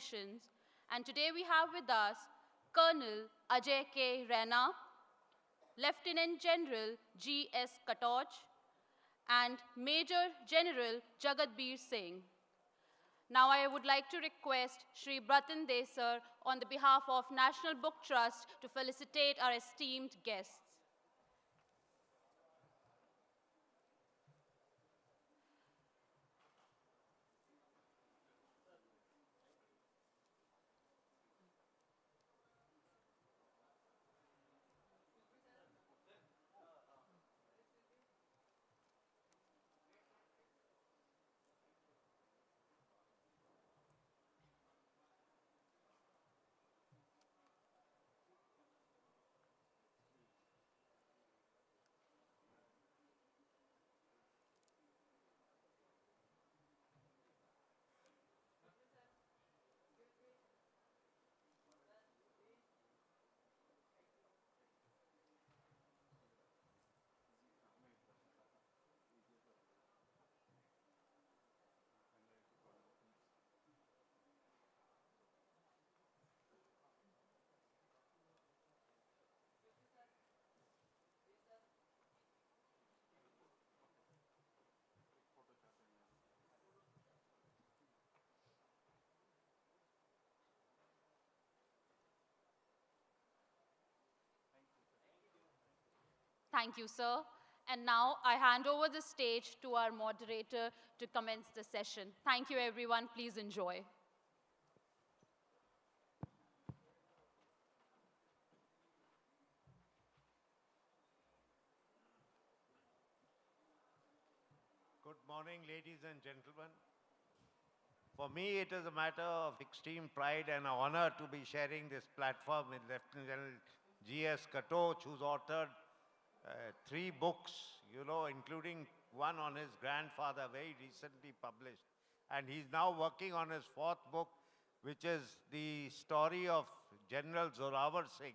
operations. And today we have with us Colonel Ajay K. Raina, Lieutenant General G.S. Katoch, and Major General Jagatbir Singh. Now I would like to request Shri Bratin Desar on the behalf of National Book Trust to felicitate our esteemed guests. Thank you, sir. And now I hand over the stage to our moderator to commence the session. Thank you, everyone. Please enjoy. Good morning, ladies and gentlemen. For me, it is a matter of extreme pride and honor to be sharing this platform with Lieutenant General G.S. Katoch, who's authored 3 books, including one on his grandfather, very recently published. And he's now working on his 4th book, which is the story of General Zorawar Singh.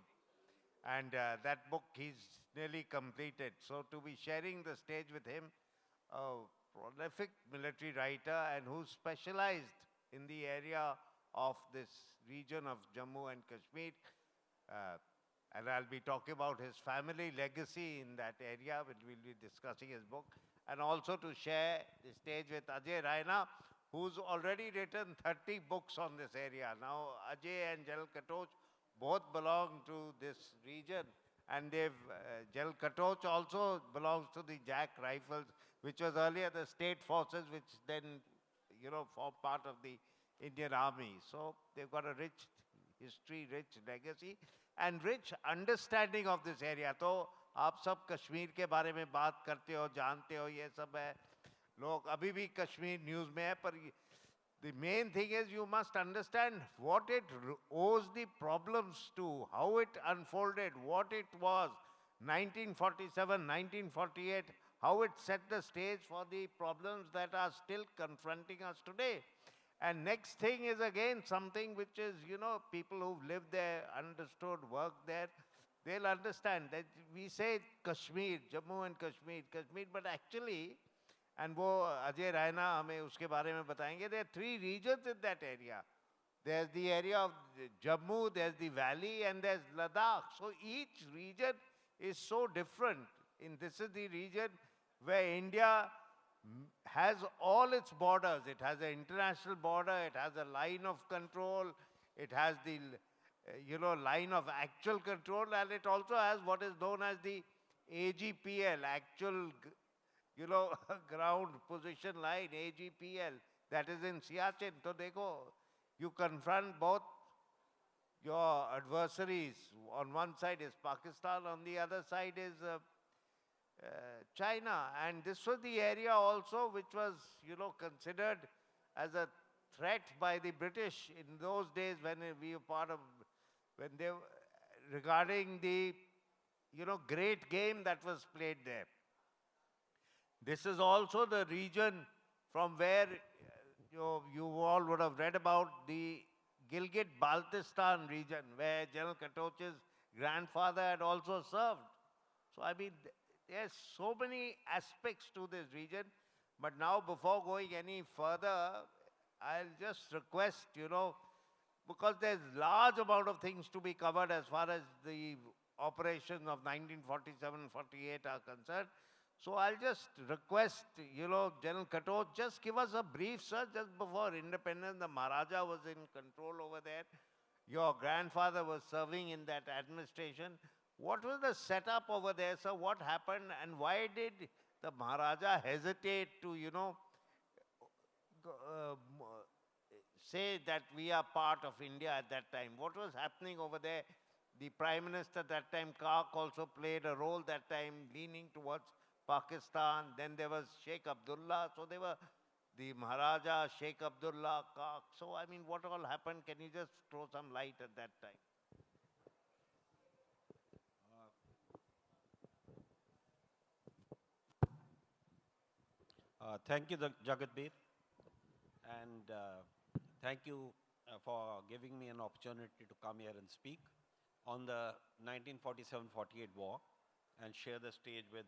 And that book he's nearly completed. So to be sharing the stage with him, a prolific military writer and who specialized in the area of this region of Jammu and Kashmir. And I'll be talking about his family legacy in that area, which we'll be discussing his book. And also to share the stage with Ajay Raina, who's already written 30 books on this area. Now, Ajay and General Katoch both belong to this region. And General Katoch also belongs to the Jack Rifles, which was earlier the state forces, which then, formed part of the Indian Army. So they've got a rich history, rich legacy, and rich understanding of this area. तो आप सब कश्मीर के बारे में बात करते हो, जानते हो, ये सब है. लोग अभी भी कश्मीर न्यूज़ में है, पर the main thing is you must understand what it owes the problems to, how it unfolded, what it was, 1947, 1948, how it set the stage for the problems that are still confronting us today. And next thing is again something which is, people who've lived there, understood, worked there, they'll understand that we say Kashmir, Jammu and Kashmir, but actually, and वो अजय रायना हमें उसके बारे में बताएंगे, there are 3 regions in that area. There's the area of Jammu, there's the valley, and there's Ladakh. So each region is so different. This is the region where India has all its borders. It has an international border, it has a line of control, it has the, line of actual control, and it also has what is known as the AGPL, actual, ground position line, AGPL, that is in Siachen. So dekho, you confront both your adversaries. On one side is Pakistan, on the other side is China. And this was the area also which was, considered as a threat by the British in those days when we were part of, when they, regarding the, great game that was played there. This is also the region from where you all would have read about the Gilgit-Baltistan region, where General Katoch's grandfather had also served. So, I mean, there's so many aspects to this region. But now, before going any further, I'll just request, because there's large amount of things to be covered as far as the operations of 1947-48 are concerned. So I'll just request, General Katot, just give us a brief, sir, just before independence, the Maharaja was in control over there. Your grandfather was serving in that administration. What was the setup over there, sir? What happened and why did the Maharaja hesitate to, say that we are part of India at that time? What was happening over there? The Prime Minister that time, Kak, also played a role that time, leaning towards Pakistan. Then there was Sheikh Abdullah. So they were the Maharaja, Sheikh Abdullah, Kak. So, I mean, what all happened? Can you just throw some light at that time? Thank you, Jagatbir, and thank you for giving me an opportunity to come here and speak on the 1947-48 war and share the stage with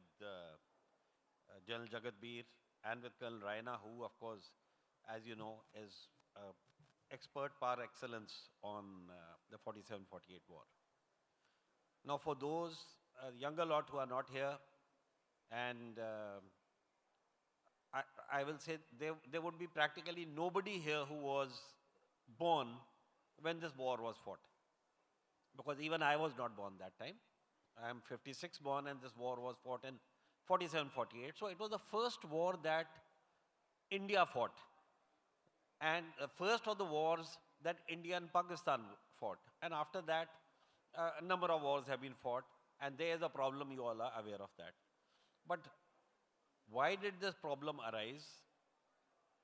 General Jagatbir and with Colonel Raina, who, of course, as you know, is expert par excellence on the 47-48 war. Now, for those younger lot who are not here, and I will say there would be practically nobody here who was born when this war was fought. Because even I was not born that time. I am 56 born and this war was fought in 47-48. So it was the first war that India fought. And the first of the wars that India and Pakistan fought. And after that, a number of wars have been fought. And there is a problem, you all are aware of that. But why did this problem arise?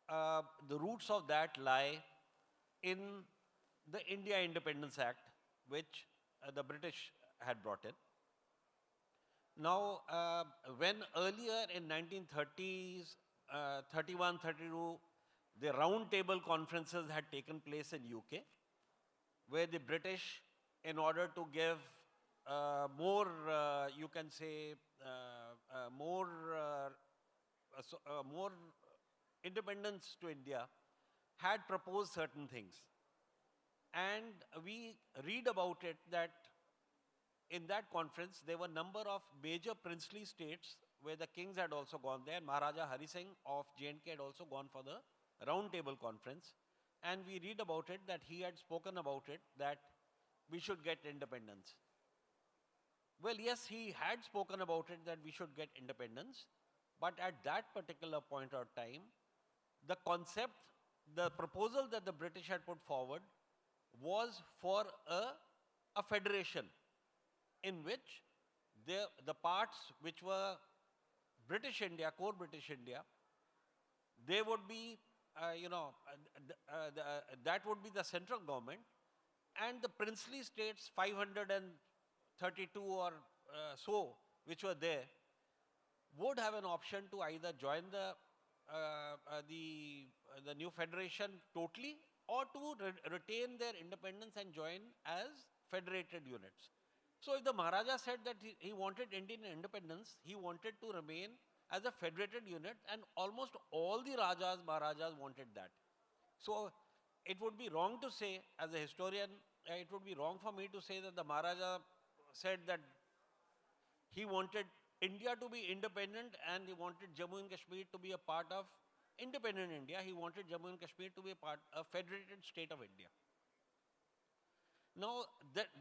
The roots of that lie in the India Independence Act, which the British had brought in. Now, when earlier in 1930s, 31, 32, the round table conferences had taken place in UK, where the British, in order to give more, you can say, more independence to India, had proposed certain things. And we read about it that in that conference, there were a number of major princely states where the kings had also gone there. Maharaja Hari Singh of J&K had also gone for the round table conference. And we read about it that he had spoken about it that we should get independence. Well, yes, he had spoken about it that we should get independence. But at that particular point of time, the concept, the proposal that the British had put forward was for a federation in which the parts which were British India, core British India, they would be, that would be the central government, and the princely states, 532 or so, which were there, would have an option to either join the new federation totally or to retain their independence and join as federated units. So if the Maharaja said that he wanted Indian independence, he wanted to remain as a federated unit, and almost all the Rajas, Maharajas wanted that. So it would be wrong to say, as a historian, it would be wrong for me to say that the Maharaja said that he wanted India to be independent and he wanted Jammu and Kashmir to be a part of independent India. He wanted Jammu and Kashmir to be a federated state of India. Now,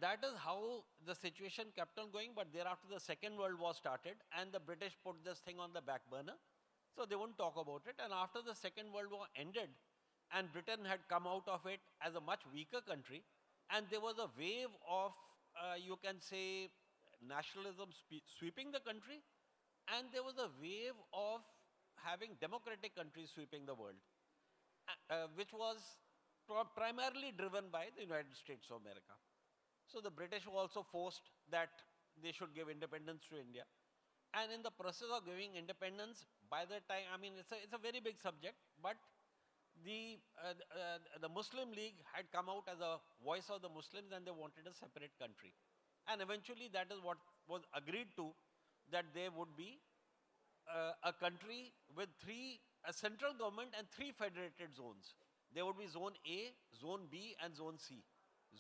that is how the situation kept on going, but thereafter the Second World War started and the British put this thing on the back burner. So they wouldn't talk about it. And after the Second World War ended and Britain had come out of it as a much weaker country, and there was a wave of, you can say, nationalism sweeping the country, and there was a wave of having democratic countries sweeping the world, which was primarily driven by the United States of America. So the British were also forced that they should give independence to India. And in the process of giving independence, by the time, I mean, it's a very big subject, but the Muslim League had come out as a voice of the Muslims and they wanted a separate country. And eventually that is what was agreed to, that there would be a country with a central government and 3 federated zones. there would be Zone A, Zone B, and Zone C.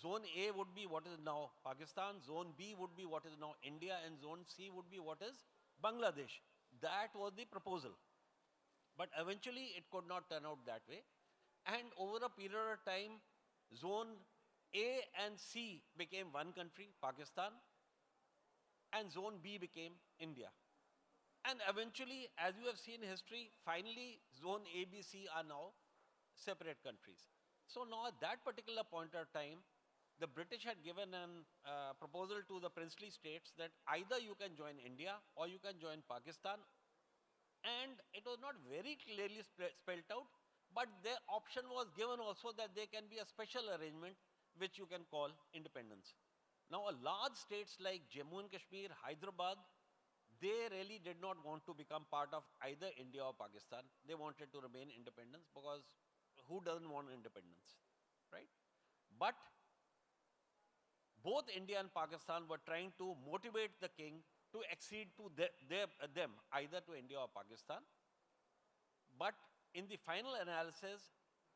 Zone A would be what is now Pakistan, Zone B would be what is now India, and Zone C would be what is Bangladesh. That was the proposal. But eventually it could not turn out that way. And over a period of time, Zone A and C became one country, Pakistan, and Zone B became India. And eventually, as you have seen in history, finally Zone A, B, C are now separate countries. So now at that particular point of time, the British had given a proposal to the princely states that either you can join India or you can join Pakistan. And it was not very clearly spelled out, but their option was given also that there can be a special arrangement which you can call independence. Now a large states like Jammu and Kashmir, Hyderabad, they really did not want to become part of either India or Pakistan. They wanted to remain independent because who doesn't want independence, right? But both India and Pakistan were trying to motivate the king to accede to them, either to India or Pakistan. But in the final analysis,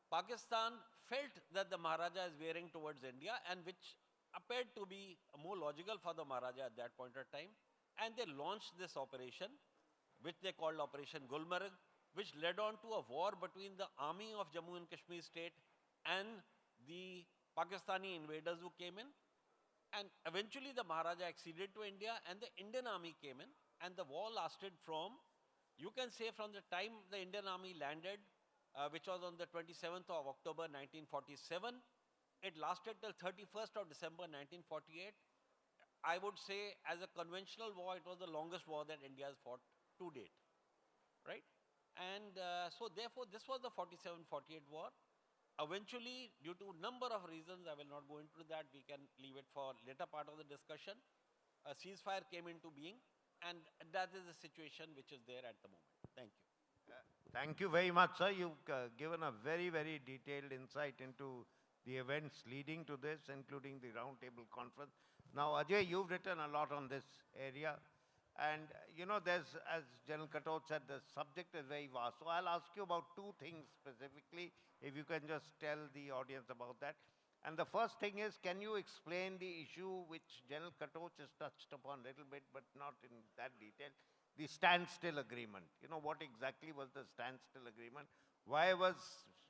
Pakistan felt that the Maharaja is veering towards India, and which appeared to be more logical for the Maharaja at that point of time. And they launched this operation, which they called Operation Gulmarg, which led on to a war between the army of Jammu and Kashmir state and the Pakistani invaders who came in. And eventually the Maharaja acceded to India, and the Indian army came in, and the war lasted from, you can say, from the time the Indian army landed, which was on the 27th of October 1947, it lasted till 31st of December 1948. I would say as a conventional war, it was the longest war that India has fought to date, right? And so therefore, this was the 47-48 war. Eventually, due to number of reasons, I will not go into that, we can leave it for later part of the discussion, a ceasefire came into being, and that is the situation which is there at the moment. Thank you. Thank you very much, sir. You've given a very, very detailed insight into the events leading to this, including the roundtable conference. Now, Ajay, you've written a lot on this area. And, you know, there's, as General Katot said, the subject is very vast. So I'll ask you about two things specifically, if you can just tell the audience about that. And the first thing is, can you explain the issue which General Katot has touched upon a little bit, but not in that detail, the standstill agreement? You know, what exactly was the standstill agreement? Why was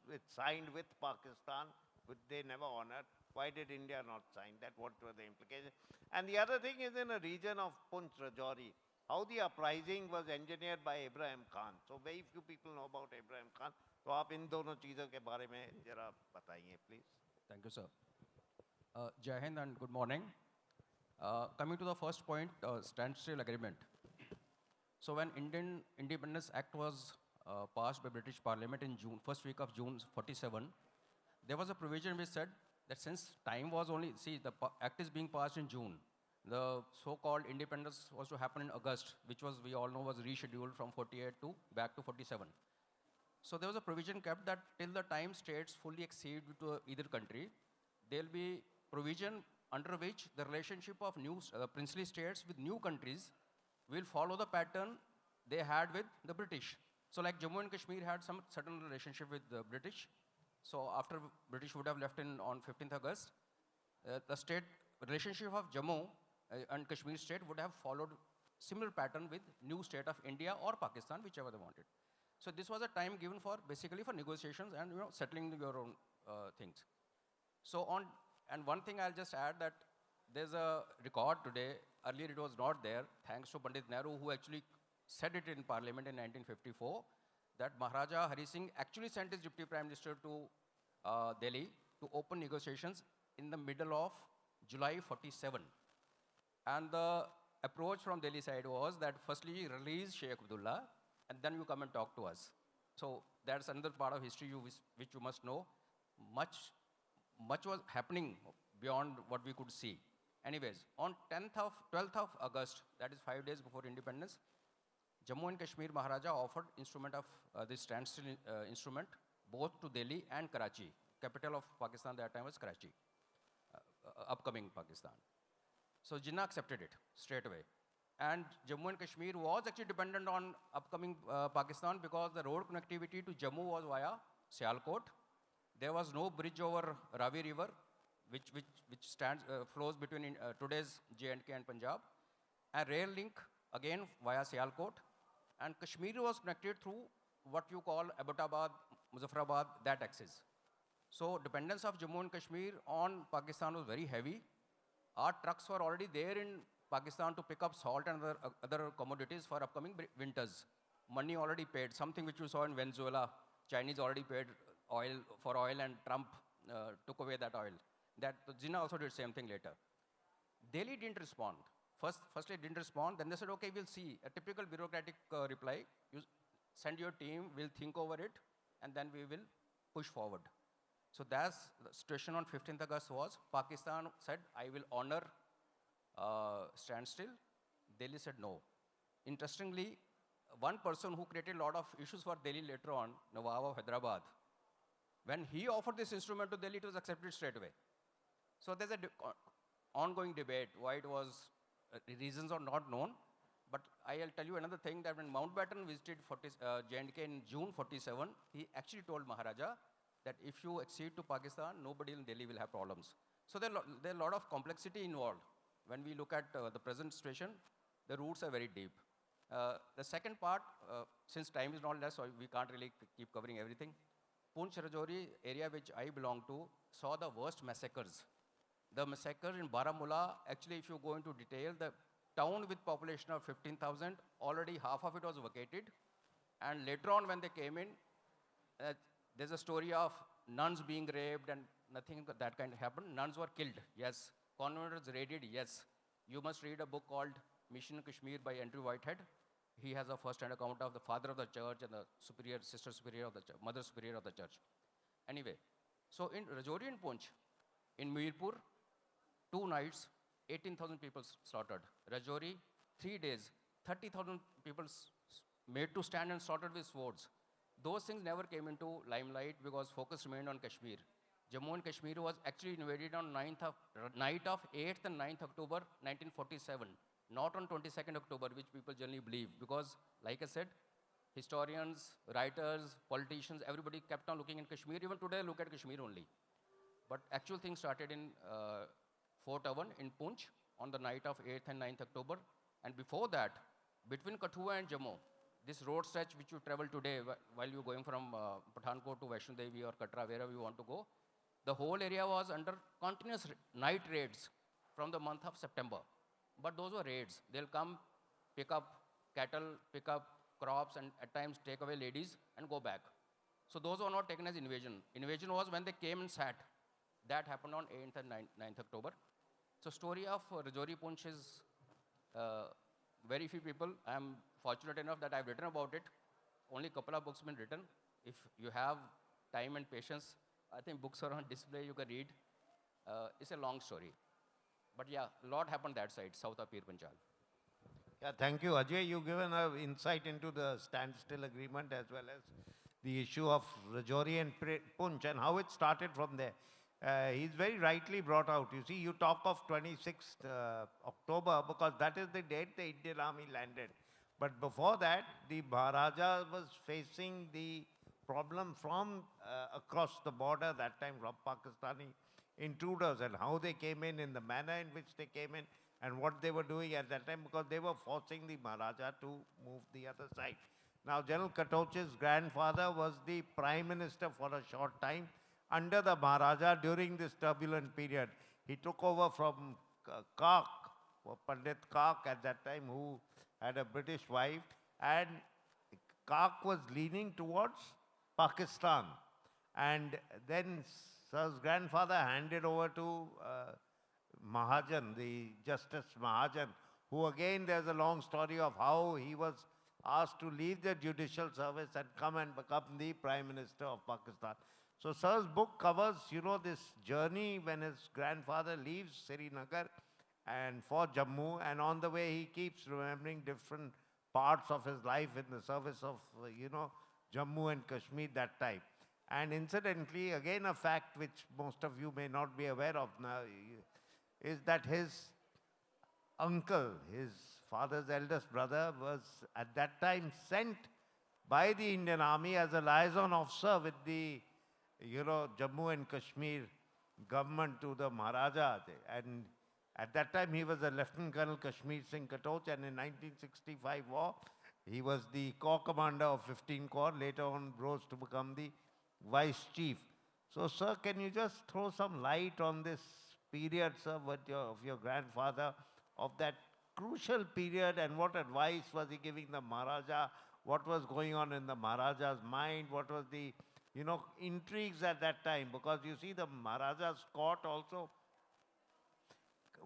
it signed with Pakistan, which they never honored? Why did India not sign that? What were the implications? And the other thing is in a region of Punch, Rajouri, how the uprising was engineered by Ibrahim Khan. So very few people know about Ibrahim Khan. So आप इन दोनों चीज़ों के बारे में जरा बताइए, please. Thank you, sir. Jai Hind and good morning. Coming to the first point, standstill agreement. So when Indian Independence Act was passed by British Parliament in June, first week of June 47, there was a provision which said that since time was only, see, the act is being passed in June. The so-called independence was to happen in August, which was, we all know, was rescheduled from 48 to back to 47. So there was a provision kept that till the time states fully accede to either country, there will be provision under which the relationship of new princely states with new countries will follow the pattern they had with the British. So like Jammu and Kashmir had some certain relationship with the British. So after British would have left on 15th August, the state relationship of Jammu and Kashmir state would have followed similar pattern with new state of India or Pakistan, whichever they wanted. So this was a time given for basically for negotiations and settling your own things. So and one thing I'll just add that there's a record today. Earlier it was not there, thanks to Pandit Nehru, who actually said it in Parliament in 1954. That Maharaja Hari Singh actually sent his Deputy Prime Minister to Delhi to open negotiations in the middle of July 47. And the approach from Delhi side was that firstly release Sheikh Abdullah and then you come and talk to us. So that's another part of history which you must know. Much was happening beyond what we could see. Anyways, on 12th of August, that is 5 days before independence, Jammu and Kashmir Maharaja offered instrument of this standstill instrument both to Delhi and Karachi. Capital of Pakistan that time was Karachi, upcoming Pakistan. So Jinnah accepted it straight away. And Jammu and Kashmir was actually dependent on upcoming Pakistan because the road connectivity to Jammu was via Sialkot. There was no bridge over Ravi River, which flows between today's J&K and Punjab, and rail link again via Sialkot, and Kashmir was connected through what you call Abbottabad, Muzaffarabad, that axis. So dependence of Jammu and Kashmir on Pakistan was very heavy. Our trucks were already there in Pakistan to pick up salt and other commodities for upcoming winters. Money already paid, something which you saw in Venezuela. Chinese already paid for oil and Trump took away that oil. That Jinnah also did same thing later. Delhi didn't respond. Firstly, it didn't respond. Then they said, okay, we'll see. A typical bureaucratic reply. You send your team, we'll think over it, and then we will push forward. So that's the situation on 15th August was, Pakistan said, I will honor standstill. Delhi said no. Interestingly, one person who created a lot of issues for Delhi later on, Nawab of Hyderabad, when he offered this instrument to Delhi, it was accepted straight away. So there's an ongoing debate why it was, reasons are not known. But I'll tell you another thing, that when Mountbatten visited J&K in June 47, he actually told Maharaja that if you accede to Pakistan, nobody in Delhi will have problems. So there are a lot of complexity involved. When we look at the present situation, the roots are very deep. The second part, since time is not less, so we can't really keep covering everything. Poonch Rajouri area which I belong to saw the worst massacres. The massacre in Baramulla, actually if you go into detail, the town with population of 15,000, already half of it was vacated. And later on when they came in, there's a story of nuns being raped and nothing that kind happened. Nuns were killed, yes. Convents raided, yes. You must read a book called Mission Kashmir by Andrew Whitehead. He has a first-hand account of the father of the church and the superior, sister superior of the church, mother superior of the church. Anyway, so in Rajouri and Poonch, in Mirpur, 2 nights, 18,000 people slaughtered. Rajouri, 3 days, 30,000 people made to stand and slaughtered with swords. Those things never came into limelight because focus remained on Kashmir. Jammu and Kashmir was actually invaded on night of 8th and 9th October 1947, not on 22nd October, which people generally believe. Because, like I said, historians, writers, politicians, everybody kept on looking in Kashmir. Even today, look at Kashmir only. But actual things started in Fort Awan in Poonch on the night of 8th and 9th October. And before that, between Kathua and Jammu, this road stretch which you travel today while you're going from Pathankot to Vaishno Devi or Katra, wherever you want to go, the whole area was under continuous night raids from the month of September. But those were raids. They'll come, pick up cattle, pick up crops, and at times take away ladies and go back. So those were not taken as invasion. Invasion was when they came and sat. That happened on 8th and 9th October. So story of Rajouri Poonch is very few people. I'm fortunate enough that I've written about it. Only a couple of books have been written. If you have time and patience, I think books are on display, you can read. It's a long story. But yeah, a lot happened that side, south of Pir Panjal. Yeah, thank you, Ajay. You've given an insight into the standstill agreement as well as the issue of Rajouri and Poonch and how it started from there. He's very rightly brought out. You see, you talk of 26th October because that is the date the Indian Army landed. But before that, the Maharaja was facing the problem from across the border that time from Pakistani intruders and how they came in the manner in which they came in and what they were doing at that time because they were forcing the Maharaja to move the other side. Now, General Katoch's grandfather was the Prime Minister for a short time under the Maharaja during this turbulent period. He took over from Kak, Pandit Kak at that time, who had a British wife, and Kak was leaning towards Pakistan. And then Sir's grandfather handed over to Mahajan, the Justice Mahajan, who again there's a long story of how he was asked to leave the judicial service and come and become the Prime Minister of Pakistan. So Sir's book covers, you know, this journey when his grandfather leaves Srinagar and for Jammu, and on the way he keeps remembering different parts of his life in the service of, you know, Jammu and Kashmir that time. And incidentally, again a fact which most of you may not be aware of now is that his uncle, his father's eldest brother, was at that time sent by the Indian Army as a liaison officer with the Jammu and Kashmir government to the Maharaja. And at that time, he was a Lieutenant Colonel Kashmir Singh Katoch, and in 1965 war, he was the corps commander of 15 Corps, later on rose to become the vice chief. So, sir, can you just throw some light on this period, sir, of your grandfather, of that crucial period, and what advice was he giving the Maharaja? What was going on in the Maharaja's mind? What was the, intrigues at that time? Because you see, the Maharaja's court also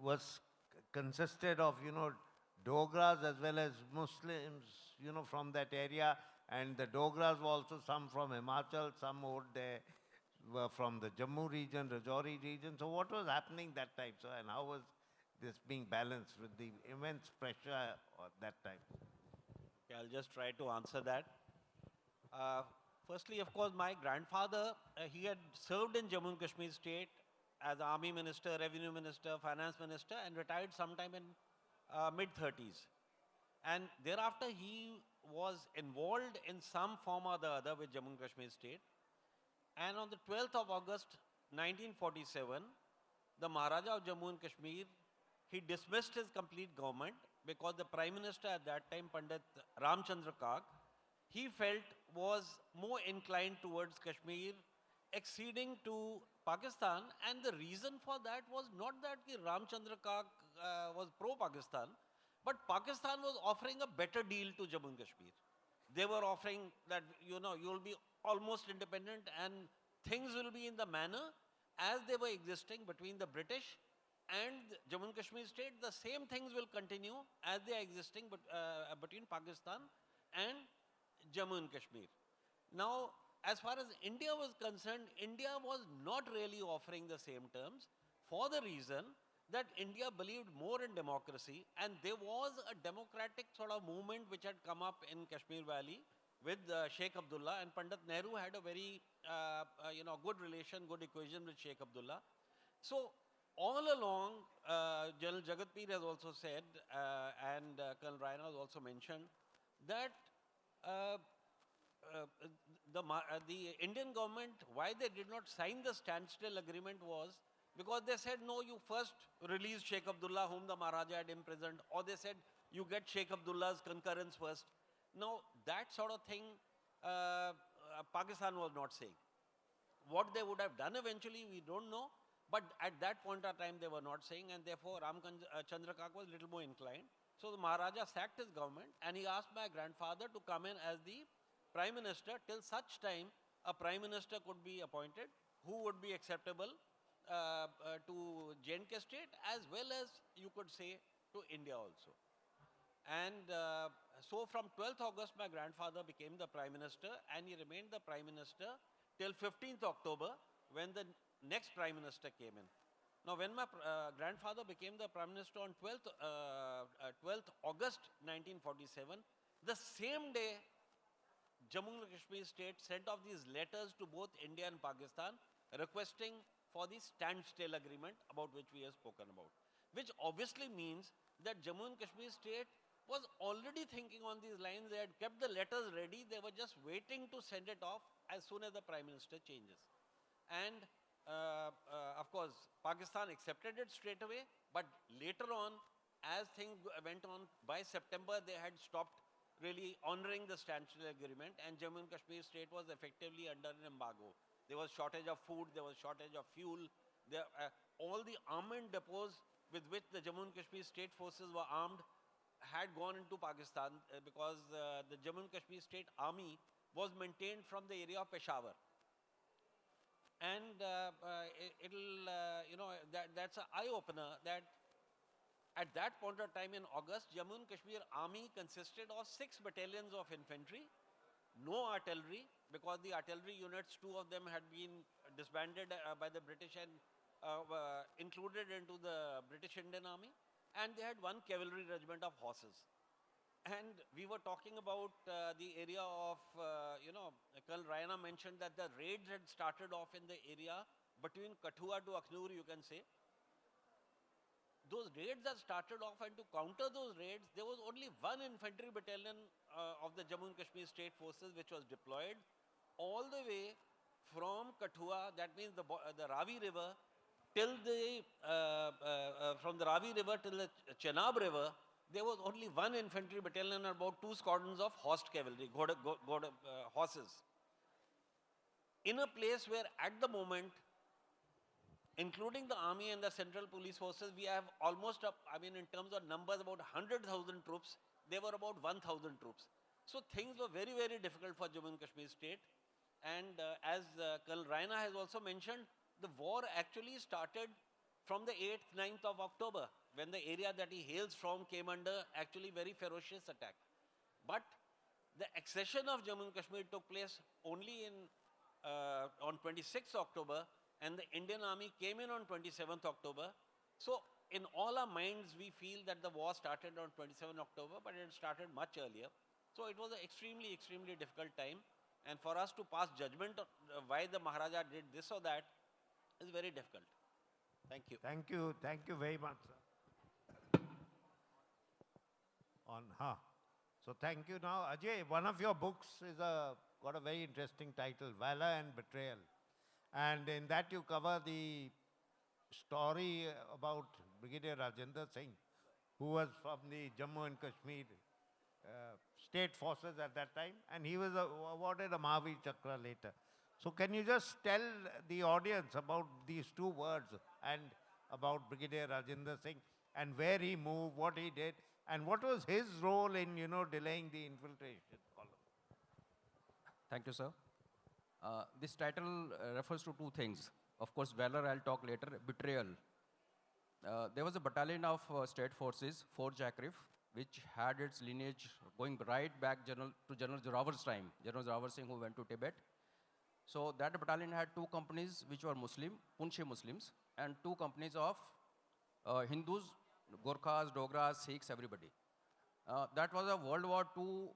was consisted of, Dogras as well as Muslims, from that area. And the Dogras were also some from Himachal, some over there were from the Jammu region, Rajouri region. So what was happening that time, sir? And how was this being balanced with the immense pressure at that time? Okay, I'll just try to answer that. Firstly, of course, my grandfather, he had served in Jammu and Kashmir state as army minister, revenue minister, finance minister, and retired sometime in mid-30s. And thereafter, he was involved in some form or the other with Jammu and Kashmir state. And on the 12th of August 1947, the Maharaja of Jammu and Kashmir, he dismissed his complete government because the Prime Minister at that time, Pandit Ramchandra Kak, he felt was more inclined towards Kashmir, acceding to Pakistan. And the reason for that was not that Ramchandra Kak was pro-Pakistan, but Pakistan was offering a better deal to Jammu and Kashmir. They were offering that, you'll be almost independent and things will be in the manner as they were existing between the British and Jammu and Kashmir state. The same things will continue as they are existing between Pakistan and Jammu and Kashmir. Now, as far as India was concerned, India was not really offering the same terms for the reason that India believed more in democracy, and there was a democratic sort of movement which had come up in Kashmir Valley with Sheikh Abdullah, and Pandit Nehru had a very good relation, good equation with Sheikh Abdullah. So all along, General Jagatpir has also said, and Colonel Raina has also mentioned, that the Indian government, why they did not sign the standstill agreement was because they said, no, you first release Sheikh Abdullah, whom the Maharaja had imprisoned, or they said, you get Sheikh Abdullah's concurrence first. Now, that sort of thing, Pakistan was not saying. What they would have done eventually, we don't know. But at that point of time, they were not saying, and therefore Ramchandra Kak was a little more inclined. So the Maharaja sacked his government, and he asked my grandfather to come in as the Prime Minister till such time a Prime Minister could be appointed who would be acceptable to J&K state as well as, you could say, to India also. And so from 12th August, my grandfather became the Prime Minister, and he remained the Prime Minister till 15th October when the next Prime Minister came in. Now, when my grandfather became the Prime Minister on 12th August 1947, the same day, Jammu and Kashmir state sent off these letters to both India and Pakistan requesting for the standstill agreement about which we have spoken about, which obviously means that Jammu and Kashmir state was already thinking on these lines. They had kept the letters ready. They were just waiting to send it off as soon as the Prime Minister changes. And of course, Pakistan accepted it straight away, but later on, as things went on, by September, they had stopped really honoring the standstill agreement, and Jammu and Kashmir state was effectively under an embargo. There was shortage of food, there was shortage of fuel. All the armament depots with which the Jammu and Kashmir state forces were armed had gone into Pakistan because the Jammu and Kashmir state army was maintained from the area of Peshawar. And that's an eye-opener that at that point of time in August, Jammu and Kashmir army consisted of 6 battalions of infantry, no artillery, because the artillery units, 2 of them had been disbanded by the British and included into the British Indian Army, and they had 1 cavalry regiment of horses. And we were talking about the area of, Colonel Raina mentioned that the raids had started off in the area between Kathua to Akhnur, you can say. Those raids that started off, and to counter those raids, there was only 1 infantry battalion of the Jammu and Kashmir state forces which was deployed all the way from Kathua, that means the Ravi River, till from the Ravi River till the Chenab River, there was only one infantry battalion and about 2 squadrons of horsed cavalry, horses. In a place where at the moment, including the army and the central police forces, we have almost, in terms of numbers, about 100,000 troops. There were about 1,000 troops. So things were very, very difficult for Jammu and Kashmir state. And as Colonel Raina has also mentioned, the war actually started from the 8th, 9th of October, when the area that he hails from came under actually very ferocious attack. But the accession of Jammu and Kashmir took place only on 26th October, and the Indian Army came in on 27th October. So in all our minds, we feel that the war started on 27th October, but it started much earlier. So it was an extremely, extremely difficult time. And for us to pass judgment on why the Maharaja did this or that is very difficult. Thank you. Thank you. Thank you very much, sir. So thank you. Now, Ajay, one of your books is got a very interesting title, Valor and Betrayal. And in that you cover the story about Brigadier Rajendra Singh, who was from the Jammu and Kashmir state forces at that time, and he was awarded a Mahavir Chakra later. So can you just tell the audience about these 2 words and about Brigadier Rajendra Singh and where he moved, what he did, and what was his role in, delaying the infiltration column? Thank you, sir. This title refers to 2 things. Of course, valor, I'll talk later. Betrayal. There was a battalion of state forces, Fort Jackrif, which had its lineage going right back to General Zorawar's time, General Zorawar Singh, who went to Tibet. So that battalion had 2 companies which were Muslim, Punche Muslims, and 2 companies of Hindus, Gorkhas, Dogras, Sikhs, everybody. That was a World War II.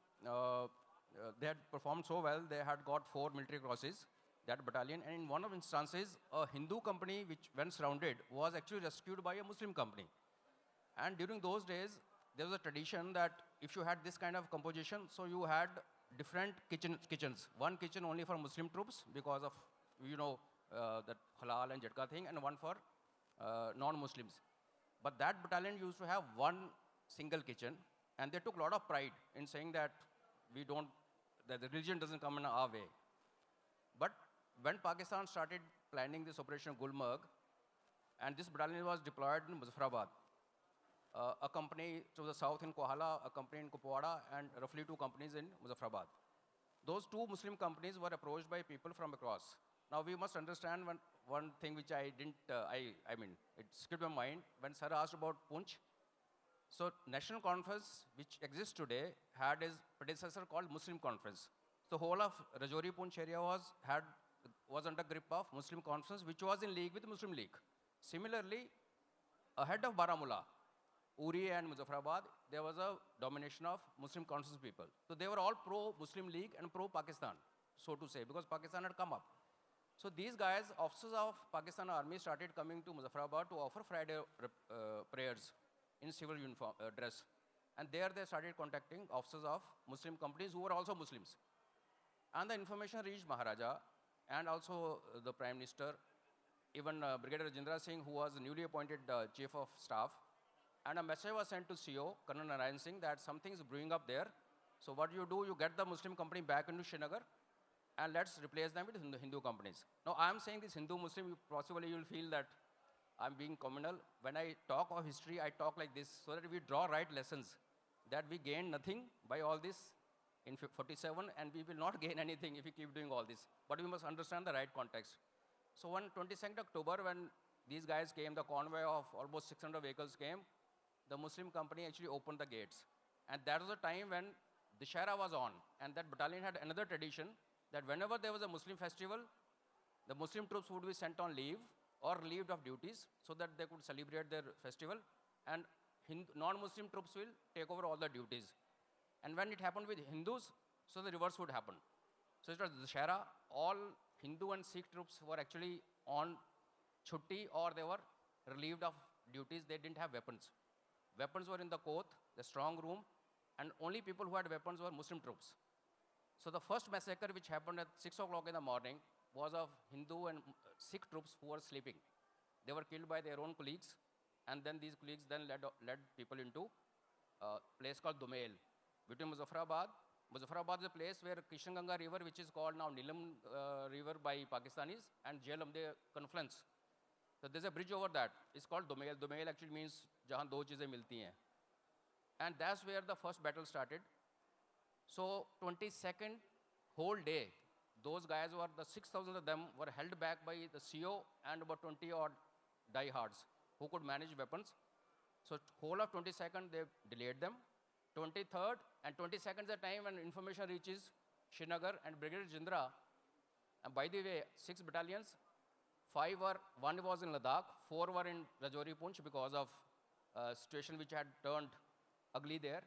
They had performed so well, they had got 4 military crosses, that battalion. And in one of instances, a Hindu company which, when surrounded, was actually rescued by a Muslim company. And during those days, there was a tradition that if you had this kind of composition, so you had different kitchens. One kitchen only for Muslim troops because of, that halal and jatka thing, and one for non-Muslims. But that battalion used to have one single kitchen, and they took a lot of pride in saying that that the religion doesn't come in our way. But when Pakistan started planning this Operation Gulmarg, and this battalion was deployed in Muzaffarabad, a company to the south in Kohala, a company in Kupwara, and roughly 2 companies in Muzaffarabad. Those 2 Muslim companies were approached by people from across. Now we must understand one thing which I didn't, it skipped my mind when Sir asked about Punch. So National Conference, which exists today, had its predecessor called Muslim Conference. The whole of Rajouri Punch area was under grip of Muslim Conference, which was in league with Muslim League. Similarly, ahead of Baramulla, Uri and Muzaffarabad, there was a domination of Muslim Conference people. So they were all pro-Muslim League and pro-Pakistan, so to say, because Pakistan had come up. So these guys, officers of Pakistan Army, started coming to Muzaffarabad to offer Friday prayers in civil uniform dress. And there they started contacting officers of Muslim companies who were also Muslims. And the information reached Maharaja and also the Prime Minister, even Brigadier Rajendra Singh, who was newly appointed Chief of Staff. And a message was sent to CO, Colonel Narayan Singh, that something is brewing up there. So what you do, you get the Muslim company back into Srinagar, and let's replace them with Hindu companies. Now, I'm saying this Hindu-Muslim, possibly you'll feel that I'm being communal. When I talk of history, I talk like this, so that we draw right lessons, that we gain nothing by all this in 47, and we will not gain anything if we keep doing all this. But we must understand the right context. So on 22nd October, when these guys came, the convoy of almost 600 vehicles came, the Muslim company actually opened the gates. And that was the time when Dussehra was on, and that battalion had another tradition that whenever there was a Muslim festival, the Muslim troops would be sent on leave or relieved of duties so that they could celebrate their festival, and non-Muslim troops will take over all the duties. And when it happened with Hindus, so the reverse would happen. So it was Dussehra, all Hindu and Sikh troops were actually on chutti, or they were relieved of duties. They didn't have weapons. Weapons were in the court, the strong room, and only people who had weapons were Muslim troops. So the first massacre which happened at 6 o'clock in the morning was of Hindu and Sikh troops who were sleeping. They were killed by their own colleagues, and then these colleagues then led people into a place called Dumail. Between Muzaffarabad is a place where Krishnaganga River, which is called now Nilam River by Pakistanis, and Jhelum, they confluence. So there's a bridge over that. It's called Dumail. Dumail actually means jahan do cheezein milti hain. And that's where the first battle started. So 22nd whole day, those guys were, the 6,000 of them were held back by the CO and about 20 odd diehards who could manage weapons. So whole of 22nd, they delayed them. 23rd and 22nd is the time when information reaches Srinagar and Brigadier Jindra. And by the way, 6 battalions, 1 was in Ladakh, 4 were in Rajouri Punch because of situation which had turned ugly there.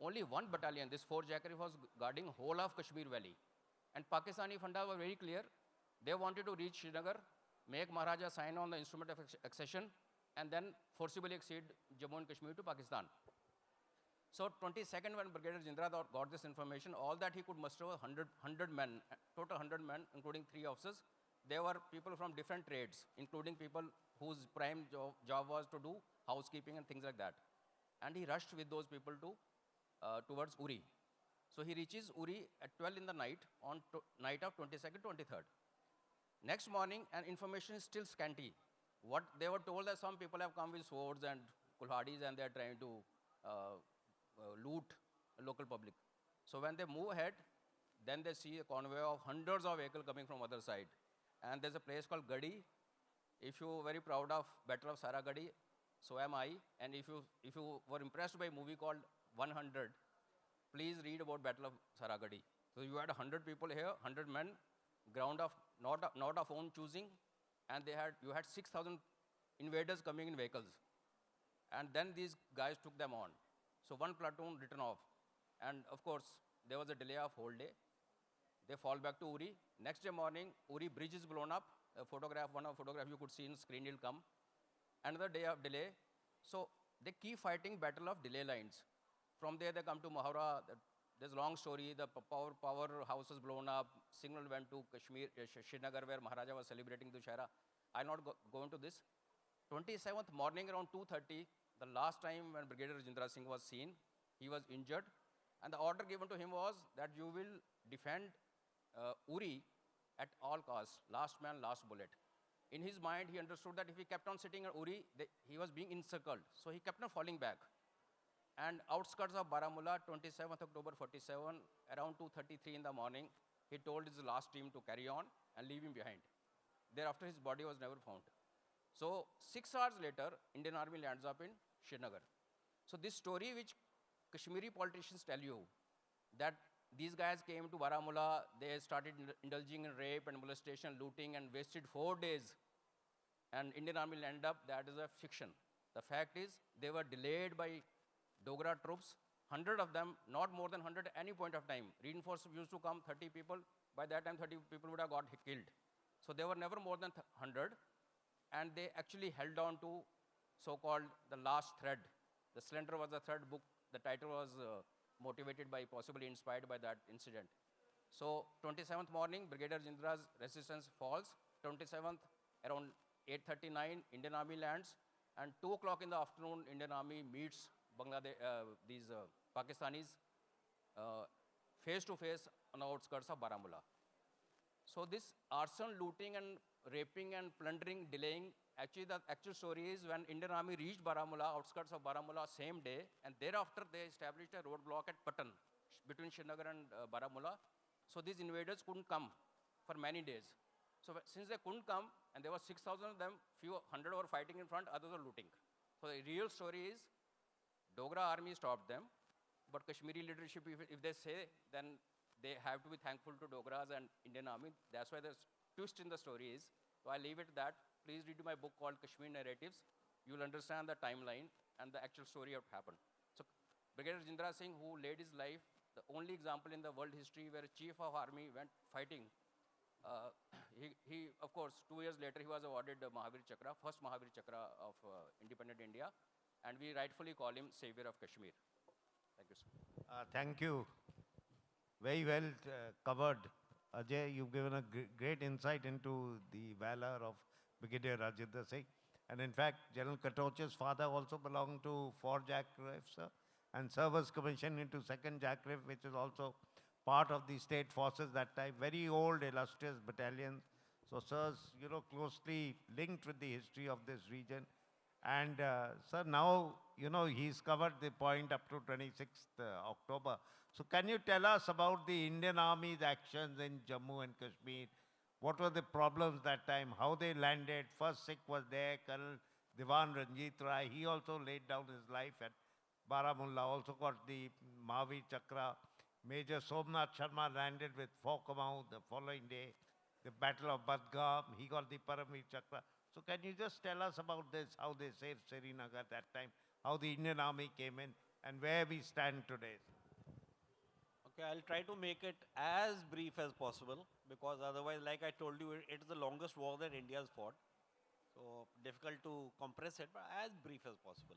Only 1 battalion, this 4 Jackery, was guarding whole of Kashmir Valley. And Pakistani Funda were very clear. They wanted to reach Srinagar, make Maharaja sign on the instrument of accession, and then forcibly accede Jammu and Kashmir to Pakistan. So 22nd, when Brigadier Jindra got this information, all that he could muster was 100 men, total 100 men, including 3 officers. They were people from different trades, including people whose prime job was to do housekeeping and things like that. And he rushed with those people to towards Uri. So he reaches Uri at 12 in the night on night of 22nd, 23rd. Next morning, and information is still scanty. What they were told that some people have come with swords and kulhadis and they are trying to loot local public. So when they move ahead, then they see a convoy of hundreds of vehicles coming from other side. And there's a place called Gadi. If you are very proud of Battle of Saragadi, so am I. And if you were impressed by a movie called 100, please read about Battle of Saragadi. So you had 100 people here, 100 men, ground of not of own choosing, and you had 6,000 invaders coming in vehicles. And then these guys took them on. So 1 platoon written off. And of course, there was a delay of whole day. They fall back to Uri. Next day morning, Uri bridge is blown up. One of photograph you could see in screen will come. Another day of delay. So they keep fighting battle of delay lines. From there, they come to Mahawra. There's a long story. The power house was blown up. Signal went to Kashmir, Srinagar, where Maharaja was celebrating Dussehra. I'll not go into this. 27th morning around 2:30, the last time when Brigadier Rajendra Singh was seen, he was injured. And the order given to him was that you will defend Uri at all costs, last man, last bullet. In his mind, he understood that if he kept on sitting at Uri, he was being encircled. So he kept on falling back. And outskirts of Baramulla, 27th October 47, around 2:33 in the morning, he told his last team to carry on and leave him behind. Thereafter, his body was never found. So 6 hours later, Indian Army lands up in Srinagar. So this story which Kashmiri politicians tell you, that these guys came to Baramulla, they started indulging in rape and molestation, looting, and wasted 4 days, and Indian Army landed up, that is a fiction. The fact is, they were delayed by Dogra troops, 100 of them, not more than 100 at any point of time. Reinforcements used to come, 30 people. By that time, 30 people would have got killed. So they were never more than 100, and they actually held on to so-called the last thread. The Slender was the third book. The title was motivated by, possibly inspired by that incident. So 27th morning, Brigadier Jindra's resistance falls. 27th, around 8:39, Indian Army lands, and 2 o'clock in the afternoon, Indian Army meets these Pakistanis face to face on the outskirts of Baramulla. So this arson, looting, and raping and plundering, delaying, actually the actual story is when Indian Army reached Baramulla, outskirts of Baramulla, same day, and thereafter they established a roadblock at Patan between Srinagar and Baramulla. So these invaders couldn't come for many days. So since they couldn't come, and there were 6,000 of them, few hundred were fighting in front, others were looting. So the real story is, Dogra army stopped them, but Kashmiri leadership, if they say, then they have to be thankful to Dogras and Indian Army. That's why the twist in the story is. So I leave it at that. Please read my book called Kashmir Narratives. You will understand the timeline and the actual story of what happened. So Brigadier Rajendra Singh, who laid his life, the only example in the world history where a chief of army went fighting. He, of course, 2 years later, he was awarded the Mahavir Chakra, first Mahavir Chakra of independent India. And we rightfully call him Savior of Kashmir. Thank you, sir. Thank you. Very well covered Ajay, you've given a great insight into the valor of Brigadier Rajinder Singh. And in fact, General Katoch's father also belonged to 4 Jackriffe, sir, and service commissioned into 2nd Jackriffe, which is also part of the state forces that time. Very old, illustrious battalions. So, sirs, closely linked with the history of this region. And, sir, now, he's covered the point up to 26th October. So can you tell us about the Indian Army's actions in Jammu and Kashmir? What were the problems that time? How they landed? First Sikh was there, Colonel Diwan Ranjit Rai. He also laid down his life at Baramulla, also got the Mavi Chakra. Major Somnath Sharma landed with 4 Kamau the following day. The Battle of Badgam, he got the Paramveer Chakra. So can you just tell us about this, how they saved Srinagar that time, how the Indian Army came in, and where we stand today? Okay, I'll try to make it as brief as possible because otherwise, like I told you, it is the longest war that India has fought. So difficult to compress it, but as brief as possible.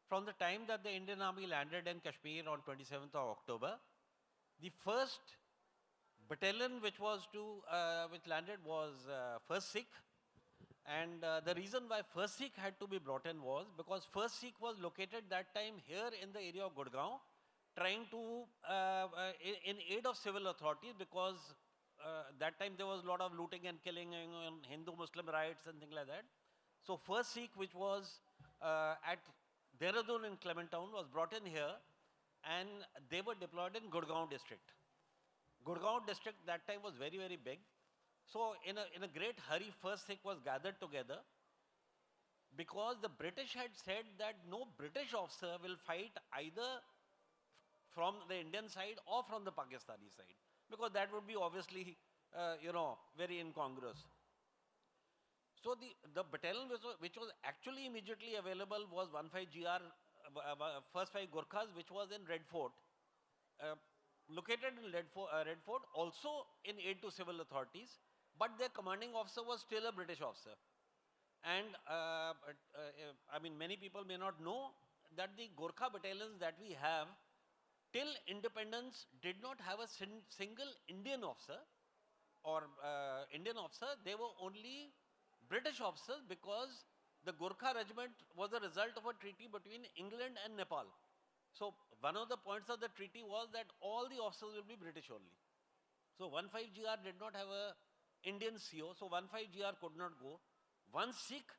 From the time that the Indian Army landed in Kashmir on 27th of October, the first battalion which landed was 1st Sikh. And the reason why 1st Sikh had to be brought in was because 1st Sikh was located that time here in the area of Gurgaon, trying to, in aid of civil authorities, because that time there was a lot of looting and killing and Hindu-Muslim riots and things like that. So 1st Sikh, which was at Dehradun in Clement Town, was brought in here, and they were deployed in Gurgaon district. Gurgaon district that time was very, very big. So in a great hurry, 1st Sikh was gathered together because the British had said that no British officer will fight either from the Indian side or from the Pakistani side, because that would be obviously, very incongruous. So the battalion which was actually immediately available was 15GR, First 5 Gurkhas, which was in Red Fort. Located in Red Fort, also in aid to civil authorities, but their commanding officer was still a British officer. And I mean, many people may not know that the Gorkha battalions that we have, till independence, did not have a single Indian officer or They were only British officers because the Gorkha regiment was a result of a treaty between England and Nepal. So one of the points of the treaty was that all the officers will be British only. So 15GR did not have a Indian CO, so 15GR could not go. 1 Sikh,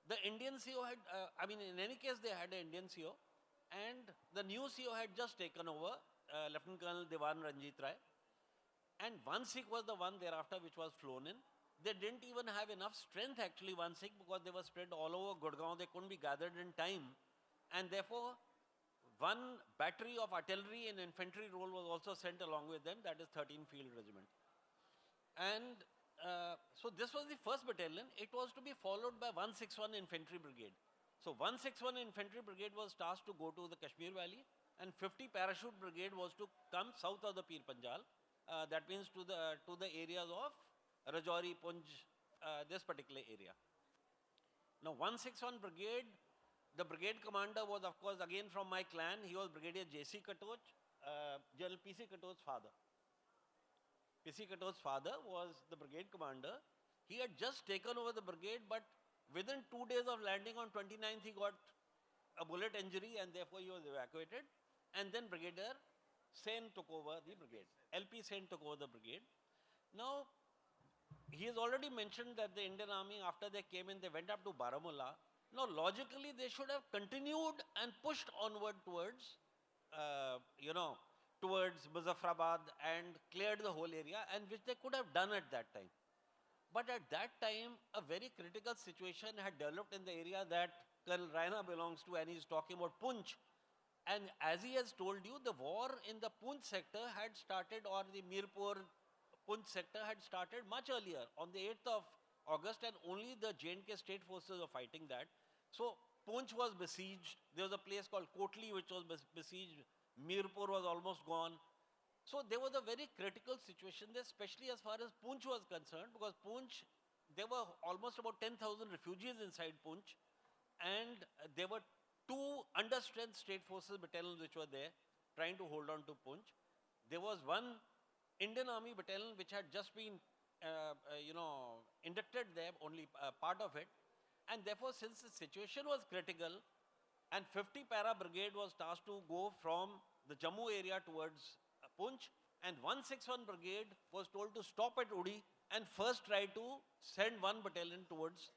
the Indian CO had, in any case they had an Indian CO, and the new CO had just taken over, Lieutenant Colonel Diwan Ranjit Rai. And 1 Sikh was the one thereafter which was flown in. They didn't even have enough strength actually, 1 Sikh, because they were spread all over Gurgaon. They couldn't be gathered in time. And therefore, 1 battery of artillery and infantry role was also sent along with them, that is 13 Field Regiment. And so this was the first battalion. It was to be followed by 161 Infantry Brigade. So 161 Infantry Brigade was tasked to go to the Kashmir Valley, and 50 Parachute Brigade was to come south of the Pir Panjal. That means to the areas of Rajouri, Punj, this particular area. Now 161 Brigade, the brigade commander was of course again from my clan. He was Brigadier J.C. Katoch, General P.C. Katoch's father. P.C. Katoch's father was the brigade commander. He had just taken over the brigade, but within 2 days of landing on 29th, he got a bullet injury and therefore he was evacuated. And then Brigadier Sen took over the brigade. LP Sen took over the brigade. Now, he has already mentioned that the Indian Army, after they came in, they went up to Baramulla. Now, logically, they should have continued and pushed onward towards, towards Muzaffarabad and cleared the whole area, and which they could have done at that time. But at that time, a very critical situation had developed in the area that Colonel Raina belongs to, and he's talking about Poonch. And as he has told you, the war in the Poonch sector had started, or the Mirpur Poonch sector had started much earlier, on the 8th of August, and only the J&K state forces were fighting that. So Poonch was besieged. There was a place called Kotli which was besieged. Mirpur was almost gone. So there was a very critical situation there, especially as far as Poonch was concerned, because Poonch, there were almost about 10,000 refugees inside Poonch, and there were 2 understrength state forces battalions which were there, trying to hold on to Poonch. There was one Indian Army battalion, which had just been, inducted there, only part of it. And therefore, since the situation was critical, and 50 para brigade was tasked to go from the Jammu area towards Poonch, and 161 brigade was told to stop at Uri and first try to send one battalion towards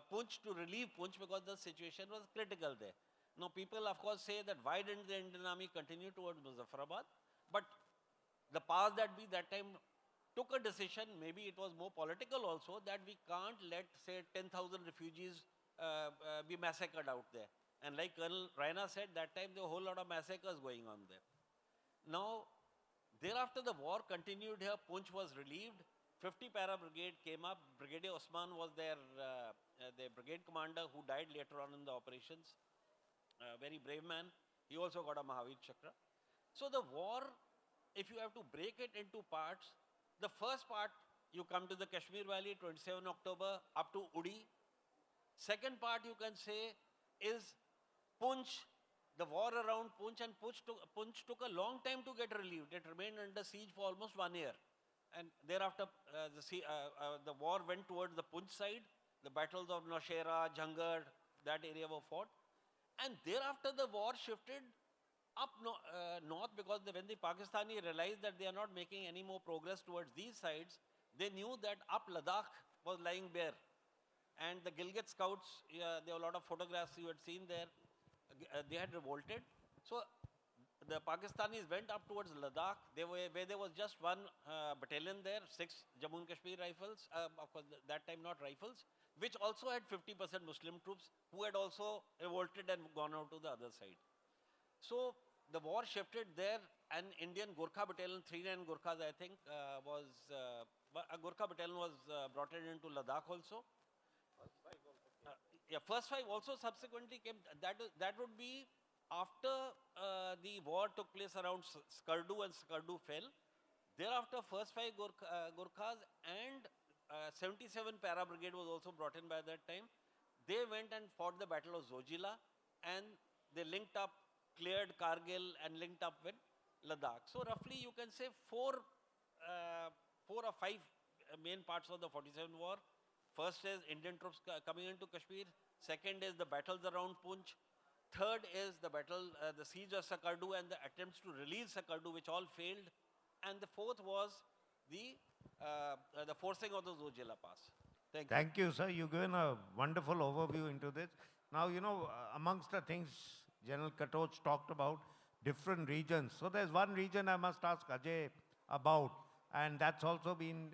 Poonch to relieve Poonch because the situation was critical there. Now people of course say that why didn't the Indian Army continue towards Muzaffarabad? But the powers that be that time took a decision, maybe it was more political also, that we can't let say 10,000 refugees be massacred out there. And like Colonel Raina said, that time there were a whole lot of massacres going on there. Now, thereafter the war continued here, Poonch was relieved, 50 para brigade came up, Brigadier Osman was their brigade commander who died later on in the operations, very brave man, he also got a Mahavir Chakra. So the war, if you have to break it into parts, the first part, you come to the Kashmir Valley, 27 October, up to Uri. Second part, you can say, is Poonch, the war around Poonch, and Poonch took a long time to get relieved. It remained under siege for almost 1 year. And thereafter, the war went towards the Poonch side. The battles of Naushera, Jhangar, that area were fought. And thereafter, the war shifted up north, because when the Pakistani realized that they are not making any more progress towards these sides, they knew that up Ladakh was lying bare. And the Gilgit scouts, there were a lot of photographs you had seen there, they had revolted. So the Pakistanis went up towards Ladakh, where there was just one battalion there, 6 Jammu and Kashmir rifles, of course that time not rifles, which also had 50% Muslim troops who had also revolted and gone out to the other side. So the war shifted there, and Indian Gorkha battalion, 39 Gorkhas I think, a Gorkha battalion was brought into Ladakh also. Yeah, first 5 also subsequently came. That would be after the war took place around Skardu, and Skardu fell. Thereafter, first 5 Gorkhas and 77 Para Brigade was also brought in by that time. They went and fought the Battle of Zojila, and they linked up, cleared Kargil, and linked up with Ladakh. So roughly you can say 4 or 5 main parts of the 47 war. First is Indian troops coming into Kashmir. Second is the battles around Poonch. Third is the battle, the siege of Sakardu and the attempts to release Sakardu, which all failed. And the fourth was the forcing of the Zojila Pass. Thank you. Thank you, sir. You've given a wonderful overview into this. Now, amongst the things General Katoch talked about, different regions. So there's one region I must ask Ajay about, and that's also been,